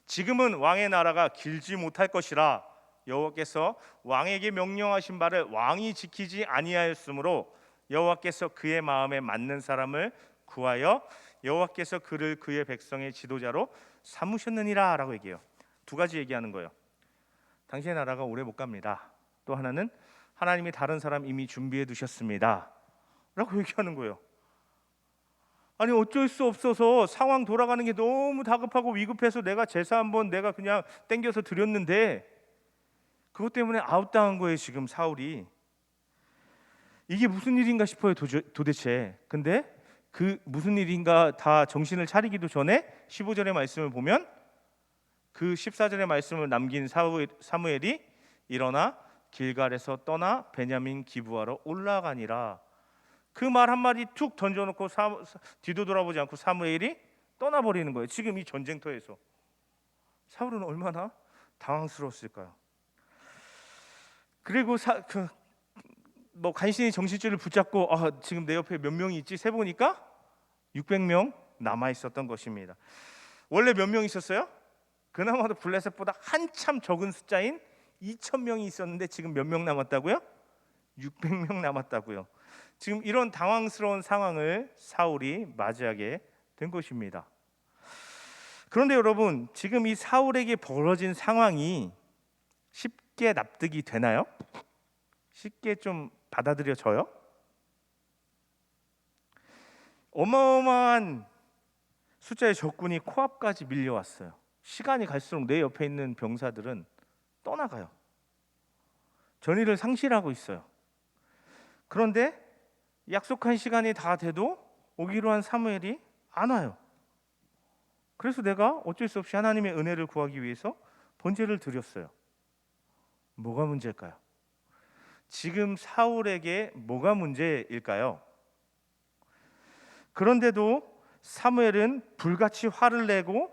지금은 왕의 나라가 길지 못할 것이라 여호와께서 왕에게 명령하신 바를 왕이 지키지 아니하였으므로 여호와께서 그의 마음에 맞는 사람을 구하여 여호와께서 그를 그의 백성의 지도자로 삼으셨느니라 라고 얘기해요. 두 가지 얘기하는 거예요. 당신의 나라가 오래 못 갑니다. 또 하나는 하나님이 다른 사람 이미 준비해 두셨습니다 라고 얘기하는 거예요. 아니 어쩔 수 없어서 상황 돌아가는 게 너무 다급하고 위급해서 내가 제사 한번 내가 그냥 땡겨서 드렸는데 그것 때문에 아웃당한 거예요. 지금 사울이. 이게 무슨 일인가 싶어요 도대체. 근데 그 무슨 일인가 다 정신을 차리기도 전에 15절의 말씀을 보면 그 14절의 말씀을 남긴 사무엘이 일어나 길갈에서 떠나 베냐민 기브아로 올라가니라. 그 말 한마디 툭 던져놓고 뒤도 돌아보지 않고 사무엘이 떠나버리는 거예요. 지금 이 전쟁터에서. 사울은 얼마나 당황스러웠을까요? 그리고 간신히 정신줄을 붙잡고 지금 내 옆에 몇 명이 있지 세보니까 600명 남아 있었던 것입니다. 원래 몇 명 있었어요? 그나마도 블레셋보다 한참 적은 숫자인 2,000명이 있었는데 지금 몇 명 남았다고요? 600명 남았다고요. 지금 이런 당황스러운 상황을 사울이 맞이하게 된 것입니다. 그런데 여러분, 지금 이 사울에게 벌어진 상황이 쉽게 납득이 되나요? 쉽게 좀 받아들여져요? 어마어마한 숫자의 적군이 코앞까지 밀려왔어요. 시간이 갈수록 내 옆에 있는 병사들은 떠나가요. 전의를 상실하고 있어요. 그런데 약속한 시간이 다 돼도 오기로 한 사무엘이 안 와요. 그래서 내가 어쩔 수 없이 하나님의 은혜를 구하기 위해서 번제를 드렸어요. 뭐가 문제일까요? 지금 사울에게 뭐가 문제일까요? 그런데도 사무엘은 불같이 화를 내고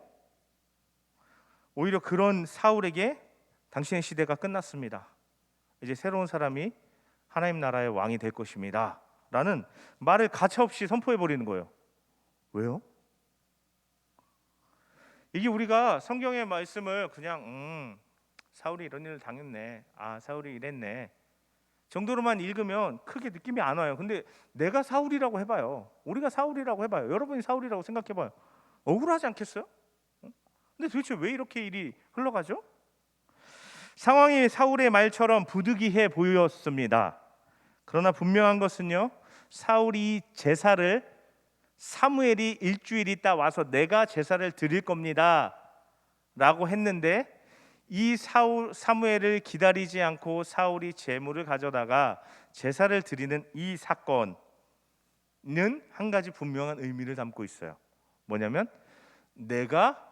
오히려 그런 사울에게 당신의 시대가 끝났습니다. 이제 새로운 사람이 하나님 나라의 왕이 될 것입니다 라는 말을 가차없이 선포해 버리는 거예요. 왜요? 이게 우리가 성경의 말씀을 그냥 사울이 이런 일을 당했네, 사울이 이랬네 정도로만 읽으면 크게 느낌이 안 와요. 근데 내가 사울이라고 해봐요, 우리가 사울이라고 해봐요, 여러분이 사울이라고 생각해봐요. 억울하지 않겠어요? 근데 도대체 왜 이렇게 일이 흘러가죠? 상황이 사울의 말처럼 부득이해 보였습니다. 그러나 분명한 것은요, 사울이 제사를 사무엘이 일주일 있다 와서 내가 제사를 드릴 겁니다 라고 했는데 이 사무엘을 기다리지 않고 사울이 제물을 가져다가 제사를 드리는 이 사건은 한 가지 분명한 의미를 담고 있어요. 뭐냐면 내가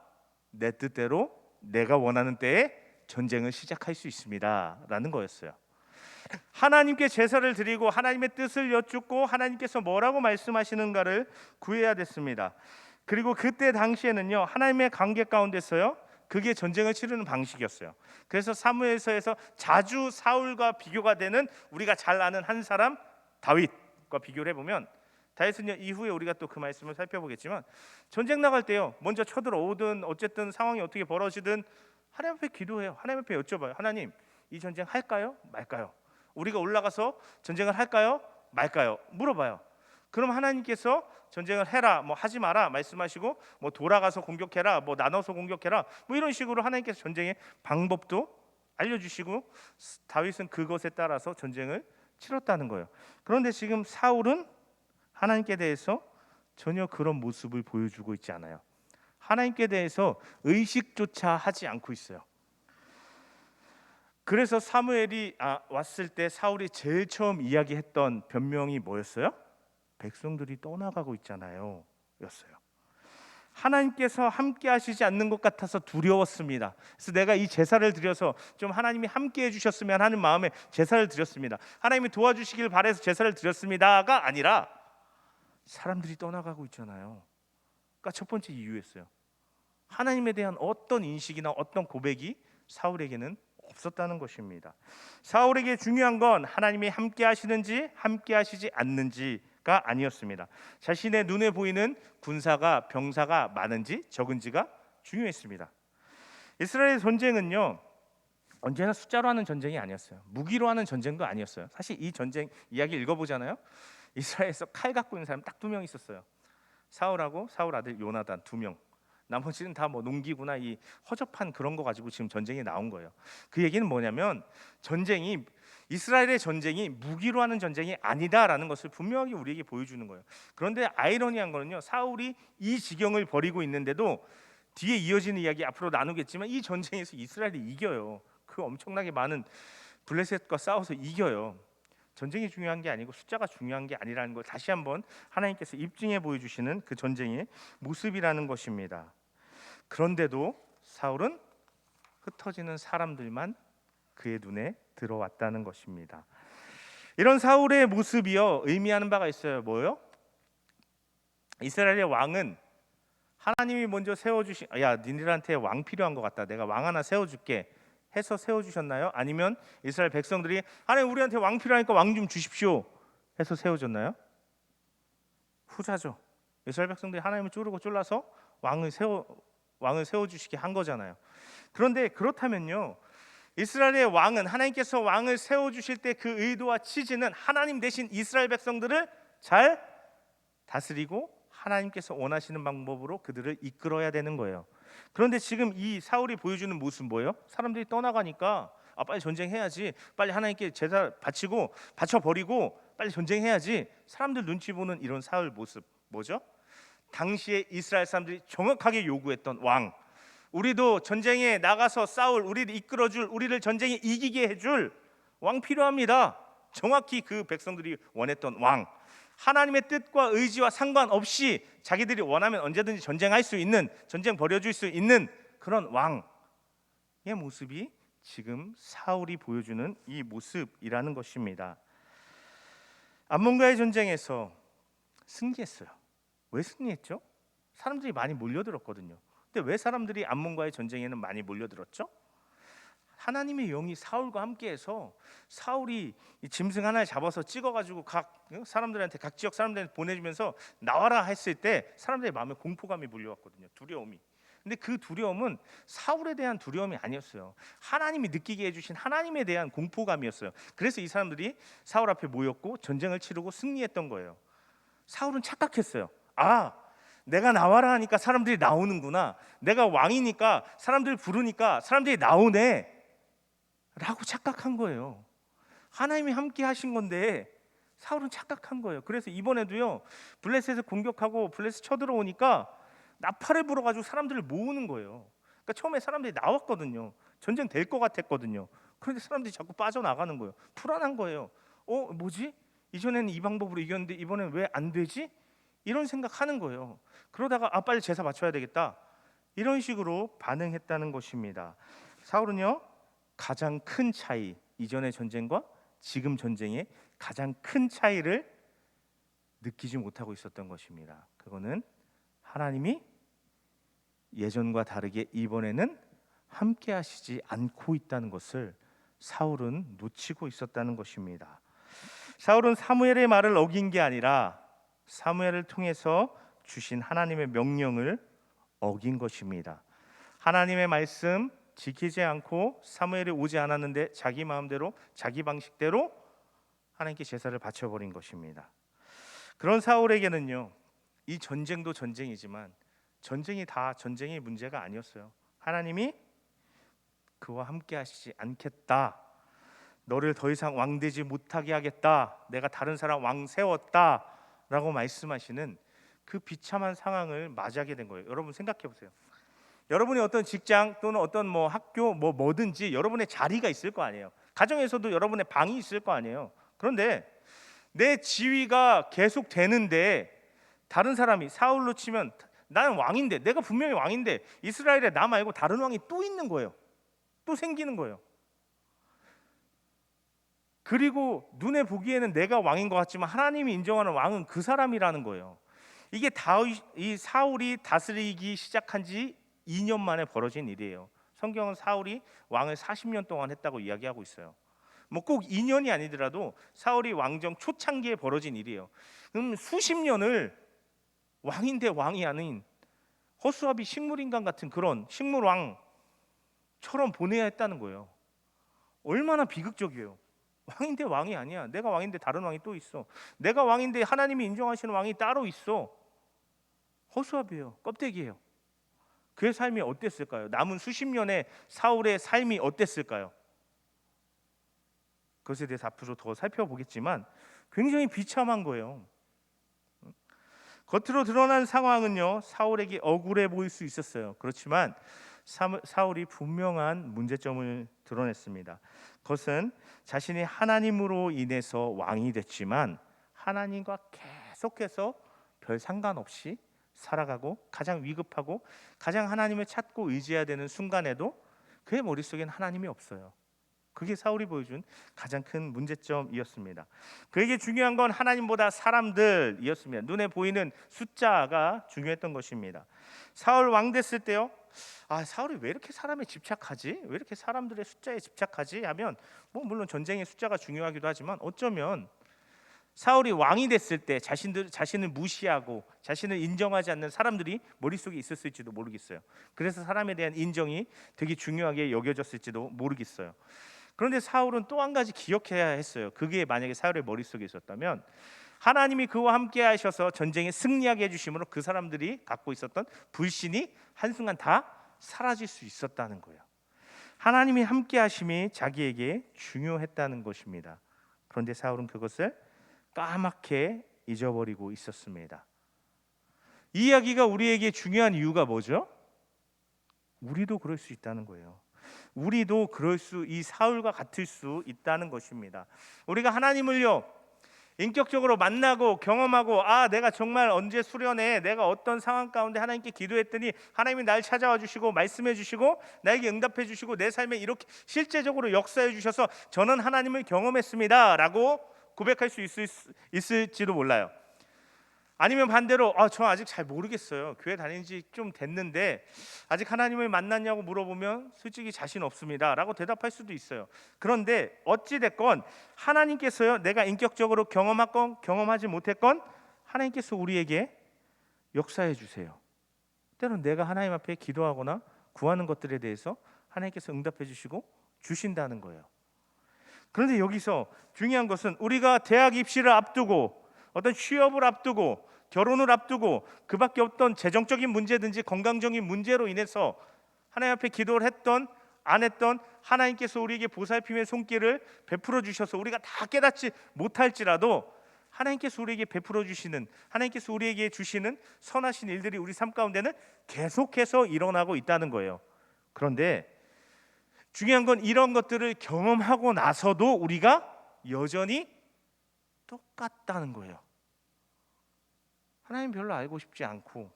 내 뜻대로 내가 원하는 때에 전쟁을 시작할 수 있습니다 라는 거였어요. 하나님께 제사를 드리고 하나님의 뜻을 여쭙고 하나님께서 뭐라고 말씀하시는가를 구해야 됐습니다. 그리고 그때 당시에는요, 하나님의 관계 가운데서요, 그게 전쟁을 치르는 방식이었어요. 그래서 사무엘서에서 자주 사울과 비교가 되는 우리가 잘 아는 한 사람 다윗과 비교를 해보면, 다윗은요, 이후에 우리가 또 그 말씀을 살펴보겠지만 전쟁 나갈 때요, 먼저 쳐들어오든 어쨌든 상황이 어떻게 벌어지든 하나님 앞에 기도해요. 하나님 앞에 여쭤봐요. 하나님, 이 전쟁 할까요? 말까요? 우리가 올라가서 전쟁을 할까요? 말까요? 물어봐요. 그럼 하나님께서 전쟁을 해라, 뭐 하지 마라 말씀하시고, 뭐 돌아가서 공격해라, 뭐 나눠서 공격해라, 뭐 이런 식으로 하나님께서 전쟁의 방법도 알려주시고 다윗은 그것에 따라서 전쟁을 치렀다는 거예요. 그런데 지금 사울은 하나님께 대해서 전혀 그런 모습을 보여주고 있지 않아요. 하나님께 대해서 의식조차 하지 않고 있어요. 그래서 사무엘이 왔을 때 사울이 제일 처음 이야기했던 변명이 뭐였어요? 백성들이 떠나가고 있잖아요 였어요. 하나님께서 함께 하시지 않는 것 같아서 두려웠습니다. 그래서 내가 이 제사를 드려서 좀 하나님이 함께 해주셨으면 하는 마음에 제사를 드렸습니다. 하나님이 도와주시길 바라서 제사를 드렸습니다가 아니라 사람들이 떠나가고 있잖아요. 그러니까 첫 번째 이유였어요. 하나님에 대한 어떤 인식이나 어떤 고백이 사울에게는 없었다는 것입니다. 사울에게 중요한 건 하나님이 함께 하시는지 함께 하시지 않는지가 아니었습니다. 자신의 눈에 보이는 군사가 병사가 많은지 적은지가 중요했습니다. 이스라엘 전쟁은요, 언제나 숫자로 하는 전쟁이 아니었어요. 무기로 하는 전쟁도 아니었어요. 사실 이 전쟁 이야기 읽어보잖아요. 이스라엘에서 칼 갖고 있는 사람 딱 2명 있었어요. 사울하고 사울 아들 요나단 2명. 나머지는 다 뭐 농기구나 이 허접한 그런 거 가지고 지금 전쟁이 나온 거예요. 그 얘기는 뭐냐면 이스라엘의 전쟁이 무기로 하는 전쟁이 아니다라는 것을 분명하게 우리에게 보여주는 거예요. 그런데 아이러니한 거는요, 사울이 이 지경을 벌이고 있는데도 뒤에 이어지는 이야기 앞으로 나누겠지만 이 전쟁에서 이스라엘이 이겨요. 그 엄청나게 많은 블레셋과 싸워서 이겨요. 전쟁이 중요한 게 아니고 숫자가 중요한 게 아니라는 걸 다시 한번 하나님께서 입증해 보여주시는 그 전쟁의 모습이라는 것입니다. 그런데도 사울은 흩어지는 사람들만 그의 눈에 들어왔다는 것입니다. 이런 사울의 모습이요, 의미하는 바가 있어요. 뭐요? 이스라엘의 왕은 하나님이 먼저 세워주신, 야 니들한테 왕 필요한 것 같다, 내가 왕 하나 세워줄게 해서 세워주셨나요? 아니면 이스라엘 백성들이 하나님 우리한테 왕 필요하니까 왕 좀 주십시오 해서 세워졌나요? 후자죠. 이스라엘 백성들이 하나님을 쪼르고 쫄라서 왕을 세워주시게 한 거잖아요. 그런데 그렇다면요, 이스라엘의 왕은 하나님께서 왕을 세워주실 때 그 의도와 취지는 하나님 대신 이스라엘 백성들을 잘 다스리고 하나님께서 원하시는 방법으로 그들을 이끌어야 되는 거예요. 그런데 지금 이 사울이 보여주는 모습은 뭐예요? 사람들이 떠나가니까 빨리 전쟁해야지, 빨리 하나님께 제사 바치고 바쳐버리고 빨리 전쟁해야지, 사람들 눈치 보는 이런 사울 모습 뭐죠? 당시에 이스라엘 사람들이 정확하게 요구했던 왕, 우리도 전쟁에 나가서 싸울, 우리를 이끌어줄, 우리를 전쟁에 이기게 해줄 왕 필요합니다. 정확히 그 백성들이 원했던 왕, 하나님의 뜻과 의지와 상관없이 자기들이 원하면 언제든지 전쟁할 수 있는, 전쟁 벌여줄 수 있는 그런 왕의 모습이 지금 사울이 보여주는 이 모습이라는 것입니다. 암몬과의 전쟁에서 승리했어요. 왜 승리했죠? 사람들이 많이 몰려들었거든요. 근데 왜 사람들이 암몬과의 전쟁에는 많이 몰려들었죠? 하나님의 영이 사울과 함께해서 사울이 이 짐승 하나를 잡아서 찍어가지고 각 사람들한테, 각 지역 사람들한테 보내주면서 나와라 했을 때 사람들의 마음에 공포감이 몰려왔거든요. 두려움이. 근데 그 두려움은 사울에 대한 두려움이 아니었어요. 하나님이 느끼게 해주신 하나님에 대한 공포감이었어요. 그래서 이 사람들이 사울 앞에 모였고 전쟁을 치르고 승리했던 거예요. 사울은 착각했어요. 아, 내가 나와라 하니까 사람들이 나오는구나. 내가 왕이니까 사람들 부르니까 사람들이 나오네 라고 착각한 거예요. 하나님이 함께 하신 건데 사울은 착각한 거예요. 그래서 이번에도요, 블레셋을 공격하고 블레셋 쳐들어오니까 나팔을 불어가지고 사람들을 모으는 거예요. 그러니까 처음에 사람들이 나왔거든요. 전쟁 될 것 같았거든요. 그런데 사람들이 자꾸 빠져나가는 거예요. 불안한 거예요. 뭐지? 이전에는 이 방법으로 이겼는데 이번엔 왜 안 되지? 이런 생각하는 거예요. 그러다가 빨리 제사 맞춰야 되겠다, 이런 식으로 반응했다는 것입니다. 사울은요, 가장 큰 차이, 이전의 전쟁과 지금 전쟁의 가장 큰 차이를 느끼지 못하고 있었던 것입니다. 그거는 하나님이 예전과 다르게 이번에는 함께 하시지 않고 있다는 것을 사울은 놓치고 있었다는 것입니다. 사울은 사무엘의 말을 어긴 게 아니라 사무엘을 통해서 주신 하나님의 명령을 어긴 것입니다. 하나님의 말씀 지키지 않고 사무엘이 오지 않았는데 자기 마음대로 자기 방식대로 하나님께 제사를 바쳐버린 것입니다. 그런 사울에게는요, 이 전쟁도 전쟁이지만 전쟁이 다 전쟁의 문제가 아니었어요. 하나님이 그와 함께 하시지 않겠다, 너를 더 이상 왕되지 못하게 하겠다, 내가 다른 사람 왕 세웠다 라고 말씀하시는 그 비참한 상황을 맞이하게 된 거예요. 여러분 생각해 보세요. 여러분이 어떤 직장 또는 어떤 학교 뭐든지 여러분의 자리가 있을 거 아니에요. 가정에서도 여러분의 방이 있을 거 아니에요. 그런데 내 지위가 계속 되는데 다른 사람이, 사울로 치면 나는 왕인데, 내가 분명히 왕인데 이스라엘에 나 말고 다른 왕이 또 있는 거예요. 또 생기는 거예요. 그리고 눈에 보기에는 내가 왕인 것 같지만 하나님이 인정하는 왕은 그 사람이라는 거예요. 이게 이 사울이 다스리기 시작한 지 2년 만에 벌어진 일이에요. 성경은 사울이 왕을 40년 동안 했다고 이야기하고 있어요. 꼭 2년이 아니더라도 사울이 왕정 초창기에 벌어진 일이에요. 그럼 수십 년을 왕인데 왕이 아닌 허수아비 식물인간 같은 그런 식물왕처럼 보내야 했다는 거예요. 얼마나 비극적이에요. 왕인데 왕이 아니야. 내가 왕인데 다른 왕이 또 있어. 내가 왕인데 하나님이 인정하시는 왕이 따로 있어. 허수아비예요. 껍데기예요. 그의 삶이 어땠을까요? 남은 수십 년의 사울의 삶이 어땠을까요? 그것에 대해서 앞으로 더 살펴보겠지만 굉장히 비참한 거예요. 겉으로 드러난 상황은요, 사울에게 억울해 보일 수 있었어요. 그렇지만 사울이 분명한 문제점을 드러냈습니다. 그것은 자신이 하나님으로 인해서 왕이 됐지만 하나님과 계속해서 별 상관없이 살아가고 가장 위급하고 가장 하나님을 찾고 의지해야 되는 순간에도 그의 머릿속엔 하나님이 없어요. 그게 사울이 보여준 가장 큰 문제점이었습니다. 그에게 중요한 건 하나님보다 사람들이었습니다. 눈에 보이는 숫자가 중요했던 것입니다. 사울 왕 됐을 때요, 사울이 왜 이렇게 사람에 집착하지? 왜 이렇게 사람들의 숫자에 집착하지? 하면 물론 전쟁의 숫자가 중요하기도 하지만 어쩌면 사울이 왕이 됐을 때 자신을 무시하고 자신을 인정하지 않는 사람들이 머릿속에 있었을지도 모르겠어요. 그래서 사람에 대한 인정이 되게 중요하게 여겨졌을지도 모르겠어요. 그런데 사울은 또 한 가지 기억해야 했어요. 그게 만약에 사울의 머릿속에 있었다면 하나님이 그와 함께 하셔서 전쟁에 승리하게 해주심으로 그 사람들이 갖고 있었던 불신이 한순간 다 사라질 수 있었다는 거예요. 하나님이 함께 하심이 자기에게 중요했다는 것입니다. 그런데 사울은 그것을 까맣게 잊어버리고 있었습니다. 이 이야기가 우리에게 중요한 이유가 뭐죠? 우리도 그럴 수 있다는 거예요. 우리도 이 사울과 같을 수 있다는 것입니다. 우리가 하나님을요, 인격적으로 만나고 경험하고 내가 정말 언제 수련회 내가 어떤 상황 가운데 하나님께 기도했더니 하나님이 날 찾아와 주시고 말씀해 주시고 나에게 응답해 주시고 내 삶에 이렇게 실제적으로 역사해 주셔서 저는 하나님을 경험했습니다 라고 고백할 수 있을지도 몰라요. 아니면 반대로 저 아직 잘 모르겠어요. 교회 다닌 지 좀 됐는데 아직 하나님을 만났냐고 물어보면 솔직히 자신 없습니다 라고 대답할 수도 있어요. 그런데 어찌됐건 하나님께서요, 내가 인격적으로 경험했건 경험하지 못했건 하나님께서 우리에게 역사해 주세요. 때로는 내가 하나님 앞에 기도하거나 구하는 것들에 대해서 하나님께서 응답해 주시고 주신다는 거예요. 그런데 여기서 중요한 것은 우리가 대학 입시를 앞두고 어떤 취업을 앞두고 결혼을 앞두고 그 밖에 어떤 재정적인 문제든지 건강적인 문제로 인해서 하나님 앞에 기도를 했던 안 했던 하나님께서 우리에게 보살핌의 손길을 베풀어 주셔서 우리가 다 깨닫지 못할지라도 하나님께서 우리에게 베풀어 주시는, 하나님께서 우리에게 주시는 선하신 일들이 우리 삶 가운데는 계속해서 일어나고 있다는 거예요. 그런데 중요한 건 이런 것들을 경험하고 나서도 우리가 여전히 똑같다는 거예요. 하나님 별로 알고 싶지 않고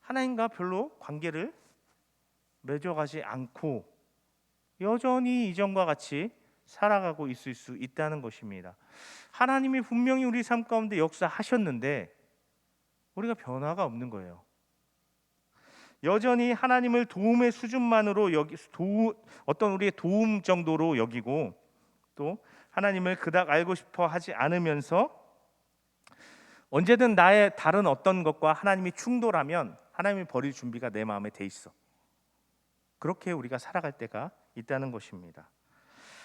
하나님과 별로 관계를 맺어가지 않고 여전히 이전과 같이 살아가고 있을 수 있다는 것입니다. 하나님이 분명히 우리 삶 가운데 역사하셨는데 우리가 변화가 없는 거예요. 여전히 하나님을 도움의 수준만으로 어떤 우리의 도움 정도로 여기고 또 하나님을 그닥 알고 싶어 하지 않으면서 언제든 나의 다른 어떤 것과 하나님이 충돌하면 하나님이 버릴 준비가 내 마음에 돼 있어. 그렇게 우리가 살아갈 때가 있다는 것입니다.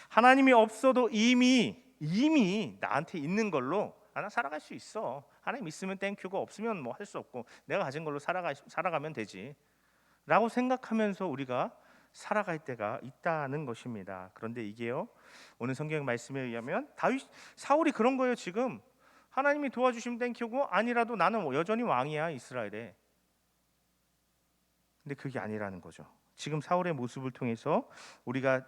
하나님이 없어도 이미 나한테 있는 걸로 나 살아갈 수 있어. 하나님 있으면 땡큐고 없으면 뭐 할 수 없고 내가 가진 걸로 살아가면 되지 라고 생각하면서 우리가 살아갈 때가 있다는 것입니다. 그런데 이게요, 오늘 성경 말씀에 의하면 사울이 그런 거예요. 지금 하나님이 도와주시면 땡큐고 아니라도 나는 여전히 왕이야 이스라엘에. 근데 그게 아니라는 거죠. 지금 사울의 모습을 통해서 우리가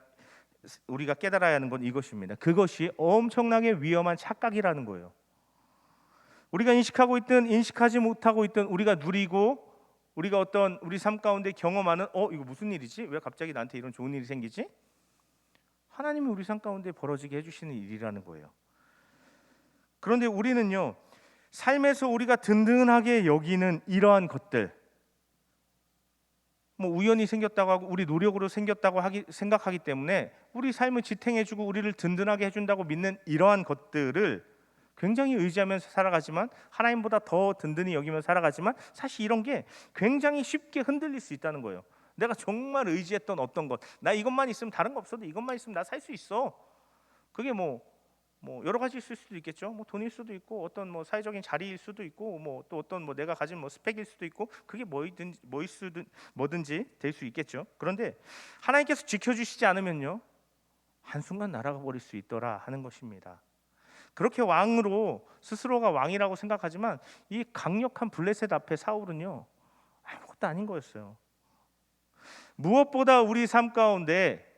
깨달아야 하는 건 이것입니다. 그것이 엄청나게 위험한 착각이라는 거예요. 우리가 인식하고 있든 인식하지 못하고 있든 우리가 누리고 우리가 어떤 우리 삶 가운데 경험하는 이거 무슨 일이지? 왜 갑자기 나한테 이런 좋은 일이 생기지? 하나님이 우리 삶 가운데 벌어지게 해주시는 일이라는 거예요. 그런데 우리는요, 삶에서 우리가 든든하게 여기는 이러한 것들, 뭐 우연히 생겼다고 하고 우리 노력으로 생겼다고 생각하기 때문에 우리 삶을 지탱해주고 우리를 든든하게 해준다고 믿는 이러한 것들을 굉장히 의지하면서 살아가지만 하나님보다 더 든든히 여기며 살아가지만 사실 이런 게 굉장히 쉽게 흔들릴 수 있다는 거예요. 내가 정말 의지했던 어떤 것, 나 이것만 있으면 다른 거 없어도 이것만 있으면 나 살 수 있어. 그게 뭐 여러 가지 있을 수도 있겠죠. 뭐 돈일 수도 있고 어떤 뭐 사회적인 자리일 수도 있고 뭐 또 어떤 뭐 내가 가진 뭐 스펙일 수도 있고 그게 뭐든지 될 수 있겠죠. 그런데 하나님께서 지켜주시지 않으면요, 한순간 날아가 버릴 수 있더라 하는 것입니다. 그렇게 왕으로 스스로가 왕이라고 생각하지만 이 강력한 블레셋 앞에 사울은요 아무것도 아닌 거였어요. 무엇보다 우리 삶 가운데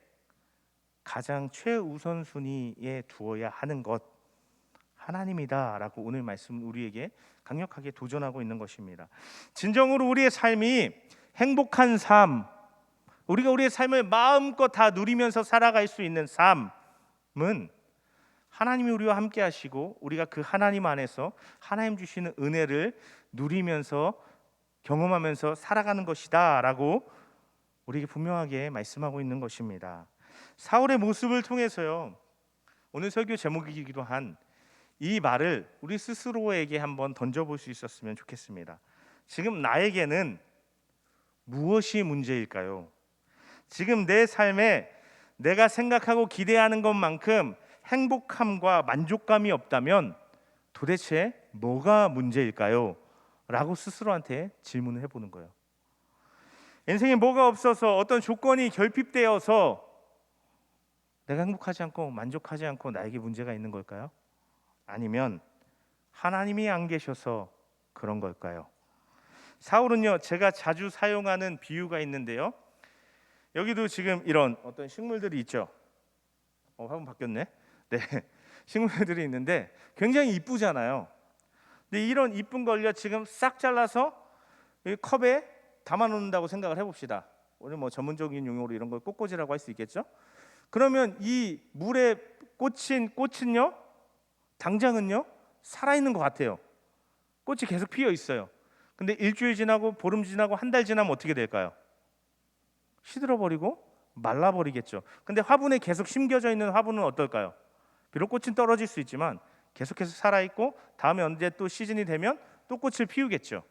가장 최우선순위에 두어야 하는 것 하나님이다라고 오늘 말씀 우리에게 강력하게 도전하고 있는 것입니다. 진정으로 우리의 삶이 행복한 삶, 우리가 우리의 삶을 마음껏 다 누리면서 살아갈 수 있는 삶은 하나님이 우리와 함께 하시고 우리가 그 하나님 안에서 하나님 주시는 은혜를 누리면서 경험하면서 살아가는 것이다 라고 우리에게 분명하게 말씀하고 있는 것입니다. 사울의 모습을 통해서요, 오늘 설교 제목이기도 한 이 말을 우리 스스로에게 한번 던져볼 수 있었으면 좋겠습니다. 지금 나에게는 무엇이 문제일까요? 지금 내 삶에 내가 생각하고 기대하는 것만큼 행복함과 만족감이 없다면 도대체 뭐가 문제일까요? 라고 스스로한테 질문을 해보는 거예요. 인생에 뭐가 없어서 어떤 조건이 결핍되어서 내가 행복하지 않고 만족하지 않고 나에게 문제가 있는 걸까요? 아니면 하나님이 안 계셔서 그런 걸까요? 사울은요, 제가 자주 사용하는 비유가 있는데요, 여기도 지금 이런 어떤 식물들이 있죠. 화분 바뀌었네. 네, 식물들이 있는데 굉장히 이쁘잖아요. 근데 이런 이쁜 걸요 지금 싹 잘라서 이 컵에 담아 놓는다고 생각을 해봅시다. 오늘 뭐 전문적인 용어로 이런 걸 꽃꽂이라고 할 수 있겠죠. 그러면 이 물에 꽂힌 꽃은요, 당장은요 살아있는 것 같아요. 꽃이 계속 피어 있어요. 근데 일주일 지나고 보름 지나고 한 달 지나면 어떻게 될까요? 시들어버리고 말라버리겠죠. 근데 화분에 계속 심겨져 있는 화분은 어떨까요? 비록 꽃은 떨어질 수 있지만 계속해서 살아있고 다음에 언제 또 시즌이 되면 또 꽃을 피우겠죠.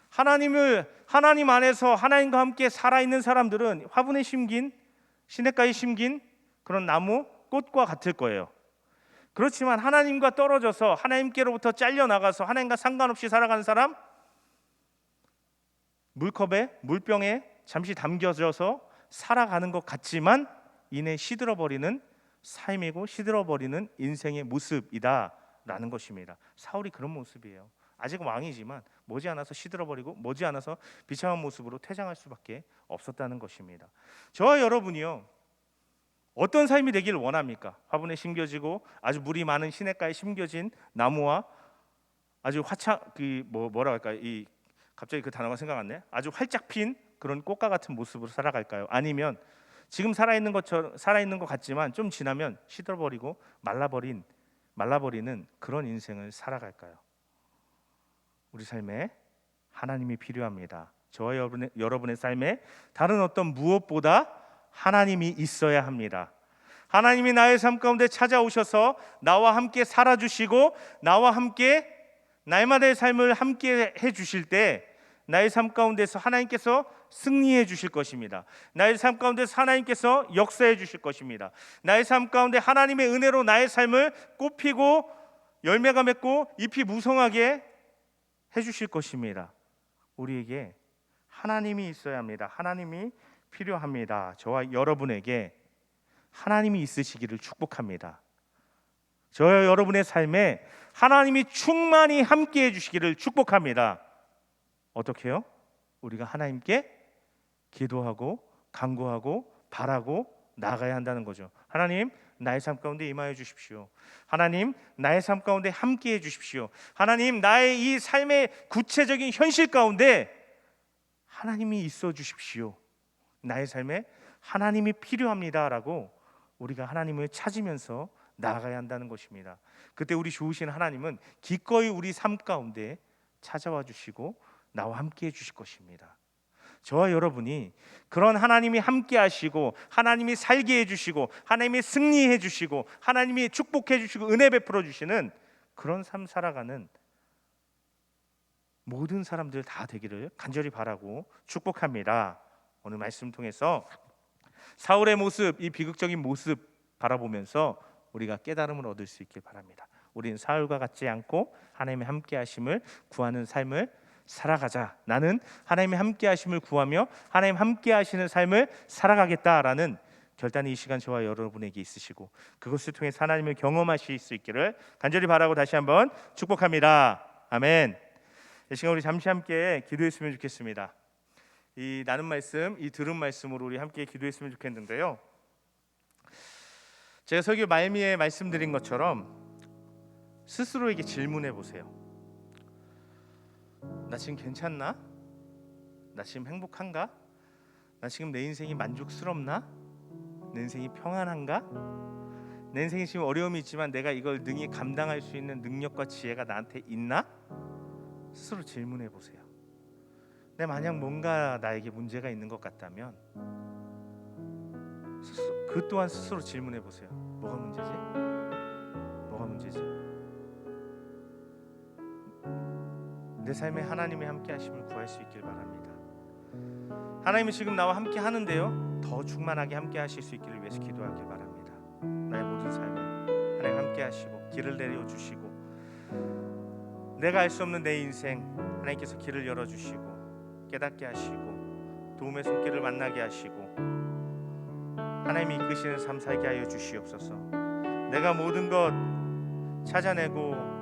하나님 안에서 하나님과 함께 살아있는 사람들은 화분에 심긴, 시냇가에 심긴 그런 나무, 꽃과 같을 거예요. 그렇지만 하나님과 떨어져서 하나님께로부터 잘려나가서 하나님과 상관없이 살아가는 사람, 물컵에, 물병에 잠시 담겨져서 살아가는 것 같지만 이내 시들어버리는 삶이고 시들어버리는 인생의 모습이다라는 것입니다. 사울이 그런 모습이에요. 아직 왕이지만 머지않아서 시들어버리고 머지않아서 비참한 모습으로 퇴장할 수밖에 없었다는 것입니다. 저와 여러분이요, 어떤 삶이 되길 원합니까? 화분에 심겨지고 아주 물이 많은 시냇가에 심겨진 나무와 아주 뭐라 할까요? 갑자기 그 단어가 생각 안 나네. 아주 활짝 핀 그런 꽃과 같은 모습으로 살아갈까요? 아니면 지금 살아있는 것 같지만 좀 지나면 시들어버리고 말라버리는 그런 인생을 살아갈까요? 우리 삶에 하나님이 필요합니다. 저와 여러분의 삶에 다른 어떤 무엇보다 하나님이 있어야 합니다. 하나님이 나의 삶 가운데 찾아오셔서 나와 함께 살아주시고 나와 함께 날마다의 삶을 함께 해주실 때 나의 삶 가운데서 하나님께서 승리해 주실 것입니다. 나의 삶 가운데서 하나님께서 역사해 주실 것입니다. 나의 삶 가운데 하나님의 은혜로 나의 삶을 꽃피고 열매가 맺고 잎이 무성하게 해주실 것입니다. 우리에게 하나님이 있어야 합니다. 하나님이 필요합니다. 저와 여러분에게 하나님이 있으시기를 축복합니다. 저와 여러분의 삶에 하나님이 충만히 함께 해주시기를 축복합니다. 어떻게 해요? 우리가 하나님께 기도하고 간구하고 바라고 나아가야 한다는 거죠. 하나님, 나의 삶 가운데 임하여 주십시오. 하나님, 나의 삶 가운데 함께해 주십시오. 하나님, 나의 이 삶의 구체적인 현실 가운데 하나님이 있어 주십시오. 나의 삶에 하나님이 필요합니다라고 우리가 하나님을 찾으면서 나아가야 한다는 것입니다. 그때 우리 좋으신 하나님은 기꺼이 우리 삶 가운데 찾아와 주시고 나와 함께해 주실 것입니다. 저와 여러분이 그런 하나님이 함께 하시고 하나님이 살게 해주시고 하나님이 승리해 주시고 하나님이 축복해 주시고 은혜 베풀어 주시는 그런 삶 살아가는 모든 사람들 다 되기를 간절히 바라고 축복합니다. 오늘 말씀 통해서 사울의 모습, 이 비극적인 모습 바라보면서 우리가 깨달음을 얻을 수 있길 바랍니다. 우리는 사울과 같지 않고 하나님의 함께 하심을 구하는 삶을 살아가자. 나는 하나님의 함께 하심을 구하며 하나님 함께 하시는 삶을 살아가겠다라는 결단이 이 시간 저와 여러분에게 있으시고 그것을 통해 하나님을 경험하실 수 있기를 간절히 바라고 다시 한번 축복합니다. 아멘. 이 시간 우리 잠시 함께 기도했으면 좋겠습니다. 이 나눈 말씀, 이 들은 말씀으로 우리 함께 기도했으면 좋겠는데요. 제가 설교 말미에 말씀드린 것처럼 스스로에게 질문해 보세요. 나 지금 괜찮나? 나 지금 행복한가? 나 지금 내 인생이 만족스럽나? 내 인생이 평안한가? 내 인생이 지금 어려움이 있지만 내가 이걸 능히 감당할 수 있는 능력과 지혜가 나한테 있나? 스스로 질문해 보세요. 내 만약 뭔가 나에게 문제가 있는 것 같다면 그 또한 스스로 질문해 보세요. 뭐가 문제지? 뭐가 문제지? 내 삶에 하나님의 함께 하심을 구할 수 있길 바랍니다. 하나님이 지금 나와 함께 하는데요, 더 충만하게 함께 하실 수 있기를 위해서 기도하길 바랍니다. 나의 모든 삶에 하나님 함께 하시고 길을 내려주시고 내가 알 수 없는 내 인생 하나님께서 길을 열어주시고 깨닫게 하시고 도움의 손길을 만나게 하시고 하나님이 이끄시는 삶 살게 하여 주시옵소서. 내가 모든 것 찾아내고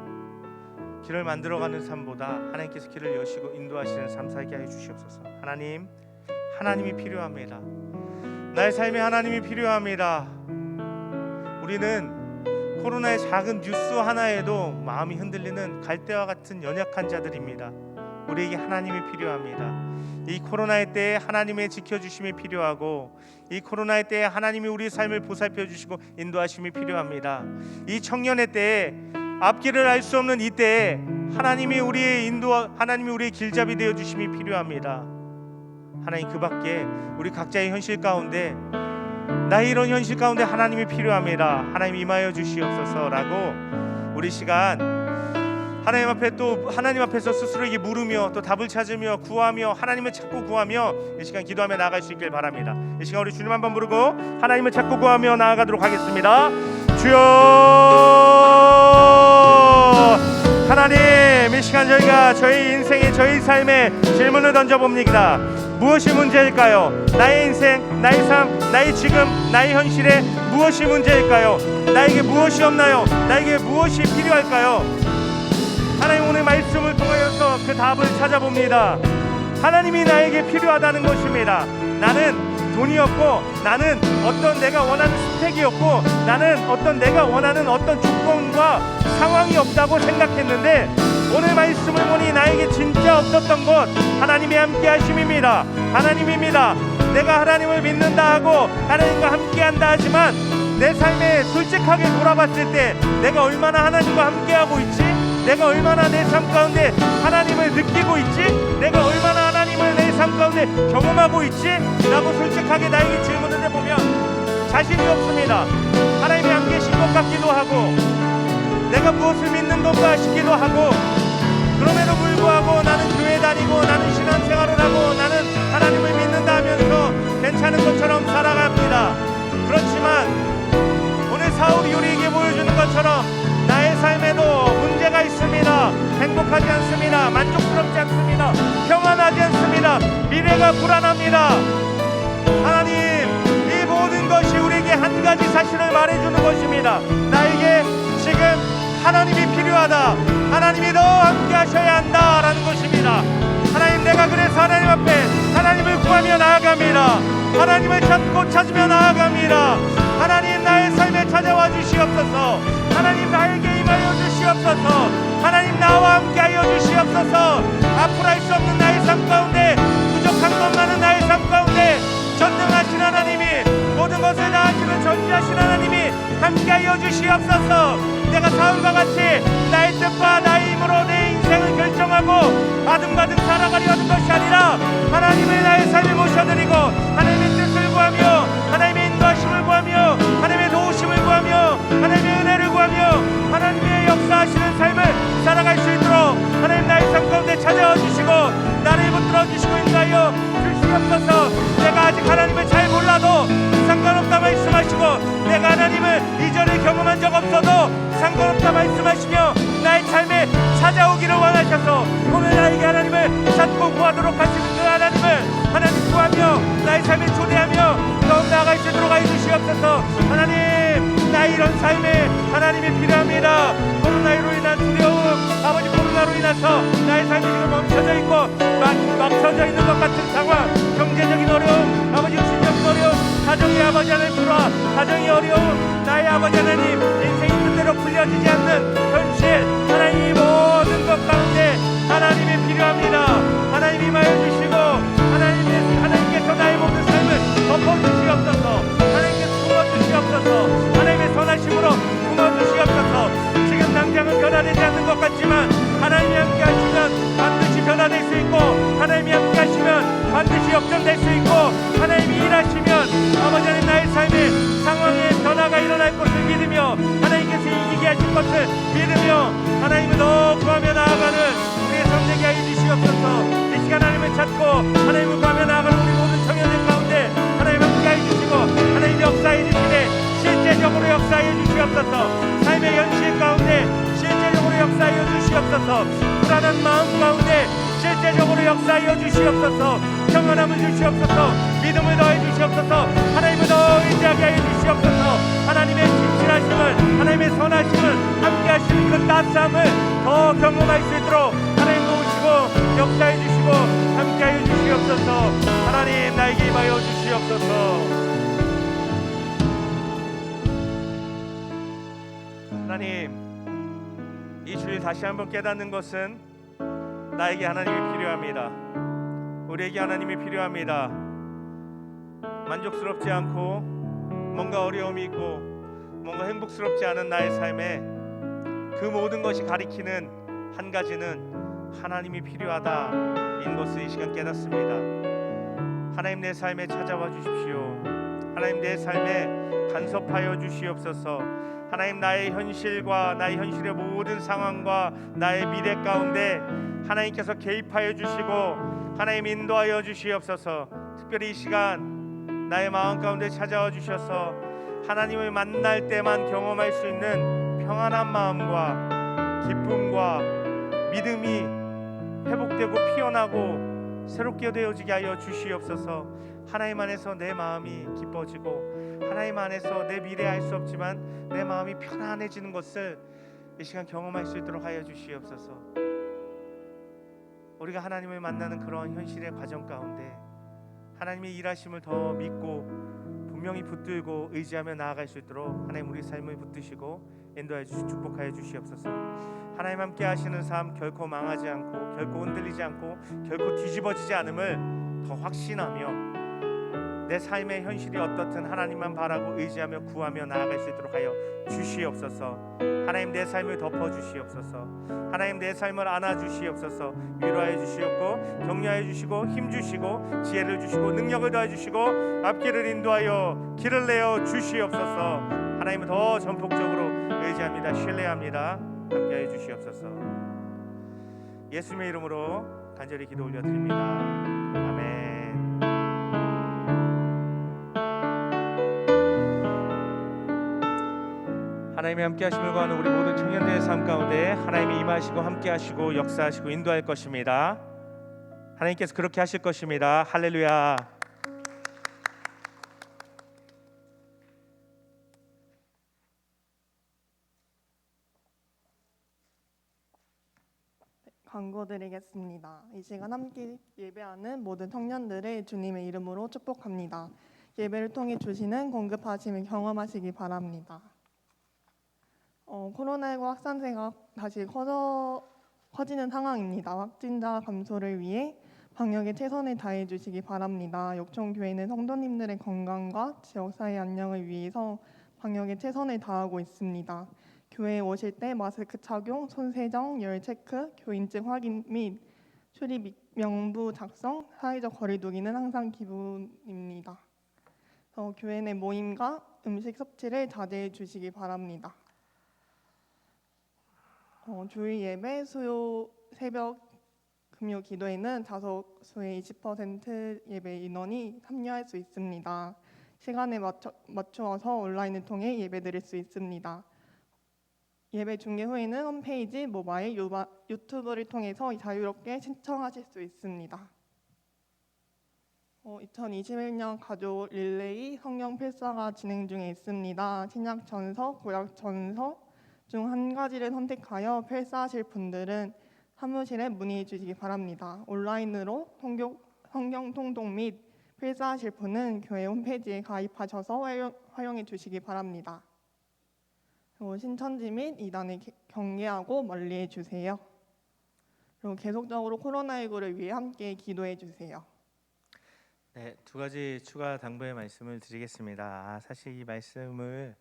길을 만들어가는 삶보다 하나님께서 길을 여시고 인도하시는 삶 살게 하여 주시옵소서. 하나님이 필요합니다. 나의 삶에 하나님이 필요합니다. 우리는 코로나의 작은 뉴스 하나에도 마음이 흔들리는 갈대와 같은 연약한 자들입니다. 우리에게 하나님이 필요합니다. 이 코로나의 때에 하나님의 지켜주심이 필요하고, 이 코로나의 때에 하나님이 우리의 삶을 보살펴 주시고 인도하심이 필요합니다. 이 청년의 때에, 앞길을 알 수 없는 이 때에 하나님이 우리의 길잡이 되어 주심이 필요합니다. 하나님, 그 밖에 우리 각자의 현실 가운데, 나의 이런 현실 가운데 하나님이 필요합니다. 하나님 임하여 주시옵소서라고 우리 시간 하나님 앞에서 스스로에게 물으며, 또 답을 찾으며 구하며, 하나님을 찾고 구하며 이 시간 기도하며 나아갈 수 있길 바랍니다. 이 시간 우리 주님 한번 부르고 하나님을 찾고 구하며 나아가도록 하겠습니다. 주여 하나님, 이 시간 저희가 저희 인생에, 저희 삶에 질문을 던져봅니다. 무엇이 문제일까요? 나의 인생, 나의 삶, 나의 지금, 나의 현실에 무엇이 문제일까요? 나에게 무엇이 없나요? 나에게 무엇이 필요할까요? 하나님, 오늘 말씀을 통하여서 그 답을 찾아봅니다. 하나님이 나에게 필요하다는 것입니다. 나는 돈이 없고, 나는 어떤 내가 원하는 스펙이 없고, 나는 어떤 내가 원하는 어떤 조건과 상황이 없다고 생각했는데, 오늘 말씀을 보니 나에게 진짜 없었던 것, 하나님의 함께 하심입니다. 하나님입니다. 내가 하나님을 믿는다 하고 하나님과 함께한다 하지만, 내 삶에 솔직하게 돌아봤을 때 내가 얼마나 하나님과 함께하고 있지? 내가 얼마나 내 삶 가운데 하나님을 느끼고 있지? 내가 얼마나 하나님을 내 삶 가운데 경험하고 있지? 라고 솔직하게 나에게 질문을 해보면 자신이 없습니다. 하나님이 안 계신 것 같기도 하고, 내가 무엇을 믿는 건가 싶기도 하고, 그럼에도 불구하고 나는 교회 다니고, 나는 신앙생활을 하고, 나는 하나님을 믿는다 하면서 괜찮은 것처럼 살아갑니다. 그렇지만 오늘 사울이 우리에게 보여주는 것처럼 나의 삶에도 문제가 있습니다. 행복하지 않습니다. 만족스럽지 않습니다. 평안하지 않습니다. 미래가 불안합니다. 하나님, 이 모든 것이 우리에게 한 가지 사실을 말해주는 것입니다. 나에게 지금 하나님이 필요하다. 하나님이 더 함께 하셔야 한다라는 것입니다. 하나님, 내가 그래서 하나님 앞에 하나님을 구하며 나아갑니다. 하나님을 찾으며 나아갑니다. 하나님, 나의 삶에 찾아와 주시옵소서. 하나님, 나에게 임하여 주시옵소서. 하나님, 나와 함께 하여 주시옵소서. 앞으로 할 수 없는 나의 삶 가운데, 부족한 것 많은 나의 삶 가운데 전능하신 하나님이, 모든 것을 다 하시는 전지하신 하나님이 함께 하여 주시옵소서. 내가 사울과 같이 나의 뜻과 나의 힘으로 내 인생을 결정하고 아둥바둥 살아가려 하는 것이 아니라, 하나님의 나의 삶을 모셔드리고 하나님의 뜻을 구하며, 하나님의 인도하심을 구하며, 하나님의 도우심을 구하며, 하나님의 은혜를 구하며 하나님의 역사하시는 삶을 살아갈 수 있도록 하나님 나의 삶 가운데 찾아와 주시고 나를 붙들어 주시고 인도하여 주시옵소서. 내가 아직 하나님을 잘 몰라도 상관없다 말씀하시고, 내가 하나님을 이전에 경험한 적 없어도 상관없다 말씀하시며 나의 삶에 찾아오기를 원하셔서 오늘 나에게 하나님을 찾고 구하도록 하시는 그 하나님을 하나님 구하며 나의 삶에 초대하며 더욱 나아갈 수 있도록 하여 주시옵소서. 하나님, 나의 이런 삶에 하나님이 필요합니다. 코로나로 인한 두려움, 아버지, 코로나로 인해서 나의 삶이 지금 멈춰져 있고 막혀져 있는 것 같은 상황, 경제적인 어려움, 아버지, 신적인 어려움, 가정의 아버지 하나님 불화, 가정의 어려움, 나의 아버지 하나님 인생이 뜻대로 풀려지지 않는 현실, 하나님, 이 모든 것 가운데 하나님이 필요합니다. 하나님이 임하여 주시고 하나님께서 나의 모든 삶을 덮어주시옵소서. 하나님께서 품어주시옵소서. 하나님의 선하심으로 품어주시옵소서. 지금 당장은 변화되지 않는 것 같지만 하나님이 함께 하시면 반드시 변화될 수 있고, 하나님이 함께 하시면 반드시 역전될 수 있고, 하나님이 일하시면 아버지 하나님 나의 삶의 상황에 변화가 일어날 것을 믿으며, 하나님께서 이기게 하실 것을 믿으며 하나님을 더 구하며 나아가는 우리의 삶 되게 하여 주시옵소서. 이 시간 하나님을 찾고 하나님을 구하며 나아가는 우리 모든 청년들 가운데 하나님 함께 하여 주시고, 하나님 역사해 주시되 실제적으로 역사해 주시옵소서. 삶의 현실 가운데 실제적으로 역사하여 주시옵소서. 불안한 마음 가운데 실제적으로 역사하여 주시옵소서. 평안함을 주시옵소서. 믿음을 더해 주시옵소서. 하나님을 더 의지하게 하여 주시옵소서. 하나님의 진실하심을, 하나님의 선하심을, 함께 하시는 그 따스함을 더 경험할 수 있도록 하나님 도우시고 역사해 주시고 함께 하여 주시옵소서. 하나님, 나에게 임하여 주시옵소서. 오늘 다시 한번 깨닫는 것은 나에게 하나님이 필요합니다. 우리에게 하나님이 필요합니다. 만족스럽지 않고 뭔가 어려움이 있고 뭔가 행복스럽지 않은 나의 삶에 그 모든 것이 가리키는 한 가지는 하나님이 필요하다인 것을 이 시간 깨닫습니다. 하나님 내 삶에 찾아와 주십시오. 하나님 내 삶에 간섭하여 주시옵소서. 하나님 나의 현실과 나의 현실의 모든 상황과 나의 미래 가운데 하나님께서 개입하여 주시고 하나님 인도하여 주시옵소서. 특별히 이 시간 나의 마음 가운데 찾아와 주셔서 하나님을 만날 때만 경험할 수 있는 평안한 마음과 기쁨과 믿음이 회복되고 피어나고 새롭게 되어지게 하여 주시옵소서. 하나님 안에서 내 마음이 기뻐지고 하나님 안에서 내 미래 알 수 없지만 내 마음이 편안해지는 것을 이 시간 경험할 수 있도록 하여 주시옵소서. 우리가 하나님을 만나는 그런 현실의 과정 가운데 하나님의 일하심을 더 믿고 분명히 붙들고 의지하며 나아갈 수 있도록 하나님 우리 삶을 붙드시고 인도하여 주시 축복하여 주시옵소서. 하나님 함께 하시는 삶 결코 망하지 않고 결코 흔들리지 않고 결코 뒤집어지지 않음을 더 확신하며 내 삶의 현실이 어떻든 하나님만 바라고 의지하며 구하며 나아갈 수 있도록 하여 주시옵소서. 하나님 내 삶을 덮어 주시옵소서. 하나님 내 삶을 안아 주시옵소서. 위로하여 주시옵고 격려하여 주시고 힘 주시고 지혜를 주시고 능력을 더해 주시고 앞길을 인도하여 길을 내어 주시옵소서. 하나님을 더 전폭적으로 의지합니다. 신뢰합니다. 함께하여 주시옵소서. 예수님의 이름으로 간절히 기도 올려드립니다. 아멘. 하나님의 함께 하심을 구하는 우리 모든 청년들의 삶 가운데 하나님이 임하시고 함께 하시고 역사하시고 인도할 것입니다. 하나님께서 그렇게 하실 것입니다. 할렐루야. 광고 드리겠습니다. 이 시간 함께 예배하는 모든 청년들을 주님의 이름으로 축복합니다. 예배를 통해 주시는 공급하심을 경험하시기 바랍니다. 코로나19 확산세가 다시 커지는 상황입니다. 확진자 감소를 위해 방역에 최선을 다해 주시기 바랍니다. 욕총교회는 성도님들의 건강과 지역사회 안녕을 위해서 방역에 최선을 다하고 있습니다. 교회에 오실 때 마스크 착용, 손 세정, 열 체크, 교인증 확인 및 출입 명부 작성, 사회적 거리 두기는 항상 기본입니다. 교회 내 모임과 음식 섭취를 자제해 주시기 바랍니다. 주일 예배, 수요 새벽 금요 기도에는 좌석수의 20% 예배 인원이 참여할 수 있습니다. 시간에 맞추어서 온라인을 통해 예배드릴 수 있습니다. 예배 중계 후에는 홈페이지, 모바일, 유튜브를 통해서 자유롭게 신청하실 수 있습니다. 2021년 가족 릴레이 성령 필사가 진행 중에 있습니다. 신약 전서, 구약 전서 중 한 가지를 선택하여 필사하실 분들은 사무실에 문의해 주시기 바랍니다. 온라인으로 성경 통독 및 필사하실 분은 교회 홈페이지에 가입하셔서 활용해 주시기 바랍니다. 신천지 및 이단을 경계하고 멀리해 주세요. 그리고 계속적으로 코로나19를 위해 함께 기도해 주세요. 네, 두 가지 추가 당부의 말씀을 드리겠습니다. 사실 이 말씀을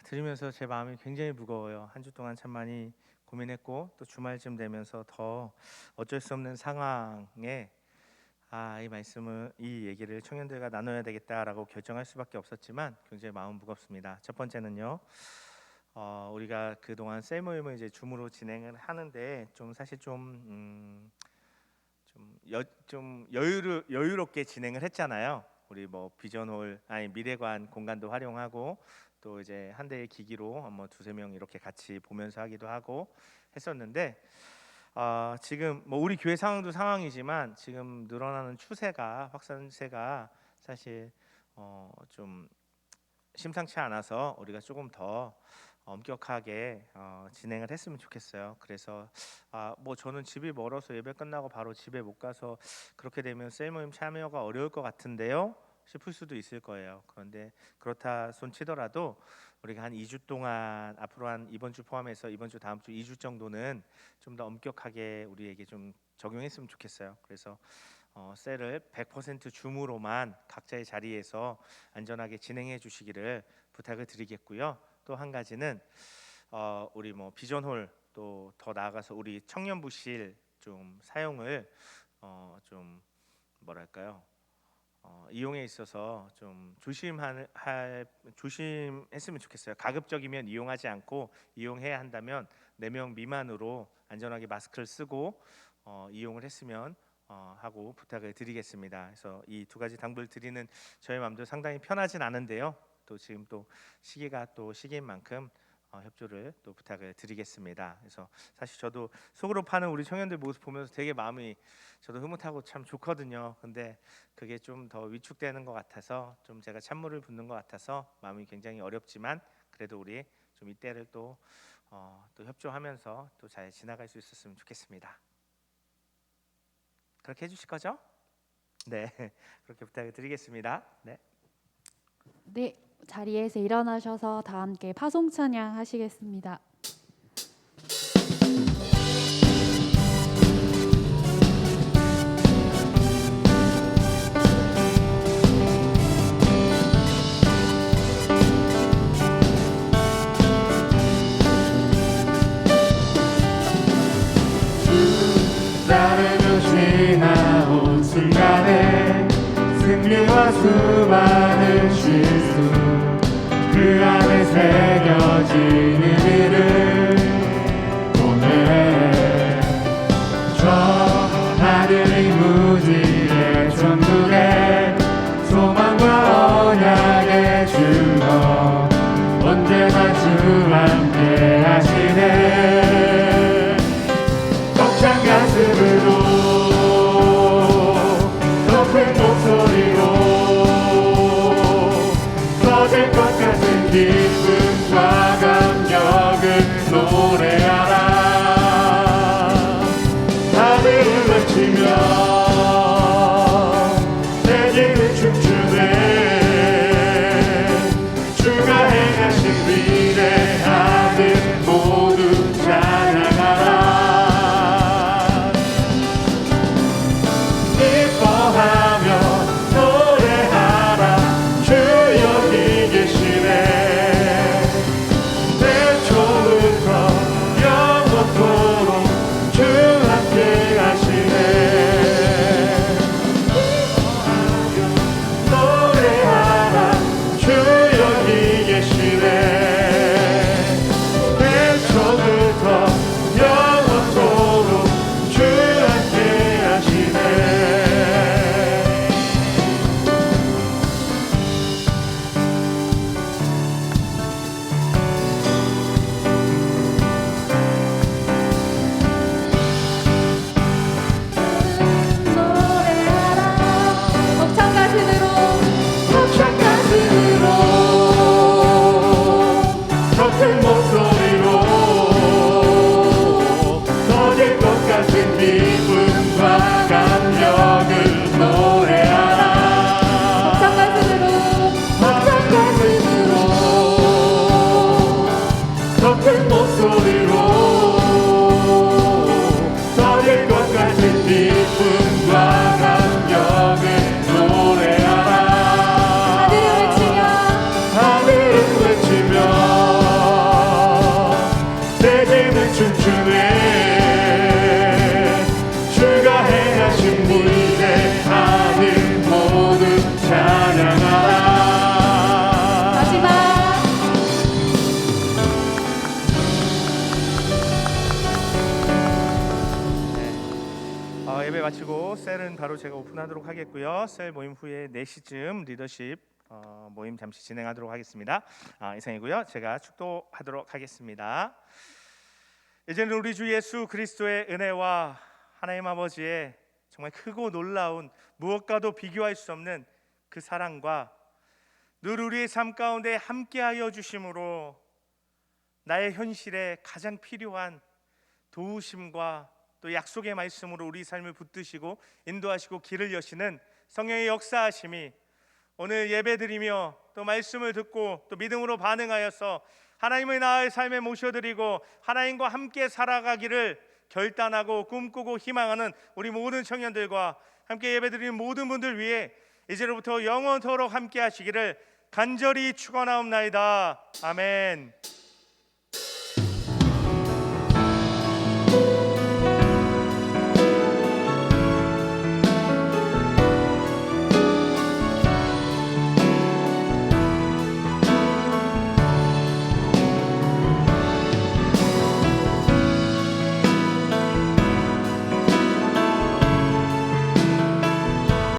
들으면서 제 마음이 굉장히 무거워요. 한 주 동안 참 많이 고민했고 또 주말쯤 되면서 더 어쩔 수 없는 상황에 이 말씀을 이 얘기를 청년들과 나눠야 되겠다라고 결정할 수밖에 없었지만 굉장히 마음 무겁습니다. 첫 번째는요. 우리가 그동안 셀 모임을 이제 줌으로 진행을 하는데 좀 사실 좀 여유롭게 진행을 했잖아요. 우리 뭐 비전홀 미래관 공간도 활용하고 또 이제 한 대의 기기로 뭐 두세 명 이렇게 같이 보면서 하기도 하고 했었는데 지금 뭐 우리 교회 상황도 상황이지만 지금 늘어나는 추세가 확산세가 사실 좀 심상치 않아서 우리가 조금 더 엄격하게 진행을 했으면 좋겠어요. 그래서 뭐 저는 집이 멀어서 예배 끝나고 바로 집에 못 가서 그렇게 되면 셀 모임 참여가 어려울 것 같은데요. 싶을 수도 있을 거예요. 그런데 그렇다 손치더라도 우리가 한 2주 동안 앞으로 한 이번 주 포함해서 이번 주 다음 주 2주 정도는 좀 더 엄격하게 우리에게 좀 적용했으면 좋겠어요. 그래서 셀을 100% 줌으로만 각자의 자리에서 안전하게 진행해 주시기를 부탁을 드리겠고요. 또 한 가지는 우리 뭐 비전홀 또 더 나아가서 우리 청년부실 좀 사용을 좀 뭐랄까요? 이용에 있어서 좀 조심했으면 좋겠어요. 가급적이면 이용하지 않고 이용해야 한다면 4명 미만으로 안전하게 마스크를 쓰고 이용을 했으면 하고 부탁을 드리겠습니다. 그래서 이 두 가지 당부를 드리는 저희 마음도 상당히 편하진 않은데요. 또 지금 또 시기가 또 시기인 만큼 협조를 또 부탁을 드리겠습니다. 그래서 사실 저도 속으로 파는 우리 청년들 모습 보면서 되게 마음이 저도 흐뭇하고 참 좋거든요. 근데 그게 좀 더 위축되는 것 같아서 좀 제가 찬물을 붓는 것 같아서 마음이 굉장히 어렵지만 그래도 우리 좀 이때를 또 협조하면서 또 잘 지나갈 수 있었으면 좋겠습니다. 그렇게 해주실 거죠? 네, 그렇게 부탁을 드리겠습니다. 네. 네, 자리에서 일어나셔서 다 함께 파송 찬양 하시겠습니다. 나를 지나온 순간에 승리와 수많은 실수 그 안에 새겨진 의미를 보내 저 하늘이 무지의 천국에 소망과 언약의 주거 언제나 주 함께 하시네 벅찬 가슴으로 높은 목소리로 터질 것 같은 기쁨과 감격을 노래하라 하늘을 외치며 세계를 춤추네 주가 행하신 위대한 일 모두 찬양하라 기뻐하며 노래하라 주 여기 계시네 태초부터 영원토록 주 함께 하시네 기뻐하며 노래하라 주 여기 계시네 태초부터 영원토록 주 함께 하시네 노래하라 벅찬 가슴으로 벅찬 가슴으로 짙은 목소리로 터질 것 같은 기쁨과 감격을 노래하라 벅찬 가슴으로 벅찬 가슴으로 짙은 목소리로 터질 것 같은 기쁨과 감격을 노래하라 하늘을 외치며 하늘을 외치며 세계는 춤추네 주가 행하신 위대한 일 모두 찬양하라 마지막 예배 마치고 셀은 바로 제가 오픈하도록 하겠고요. 셀 모임 후에 4시쯤 리더십 모임 잠시 진행하도록 하겠습니다. 이상이고요. 제가 축도하도록 하겠습니다. 이제는 우리 주 예수 그리스도의 은혜와 하나님 아버지의 정말 크고 놀라운 무엇과도 비교할 수 없는 그 사랑과 늘 우리의 삶 가운데 함께하여 주심으로 나의 현실에 가장 필요한 도우심과 또 약속의 말씀으로 우리 삶을 붙드시고 인도하시고 길을 여시는 성령의 역사하심이 오늘 예배드리며 또 말씀을 듣고 또 믿음으로 반응하여서 하나님의 나라의 삶에 모셔드리고 하나님과 함께 살아가기를 결단하고 꿈꾸고 희망하는 우리 모든 청년들과 함께 예배드리는 모든 분들 위해 이제로부터 영원토록 함께 하시기를 간절히 축원하옵나이다. 아멘.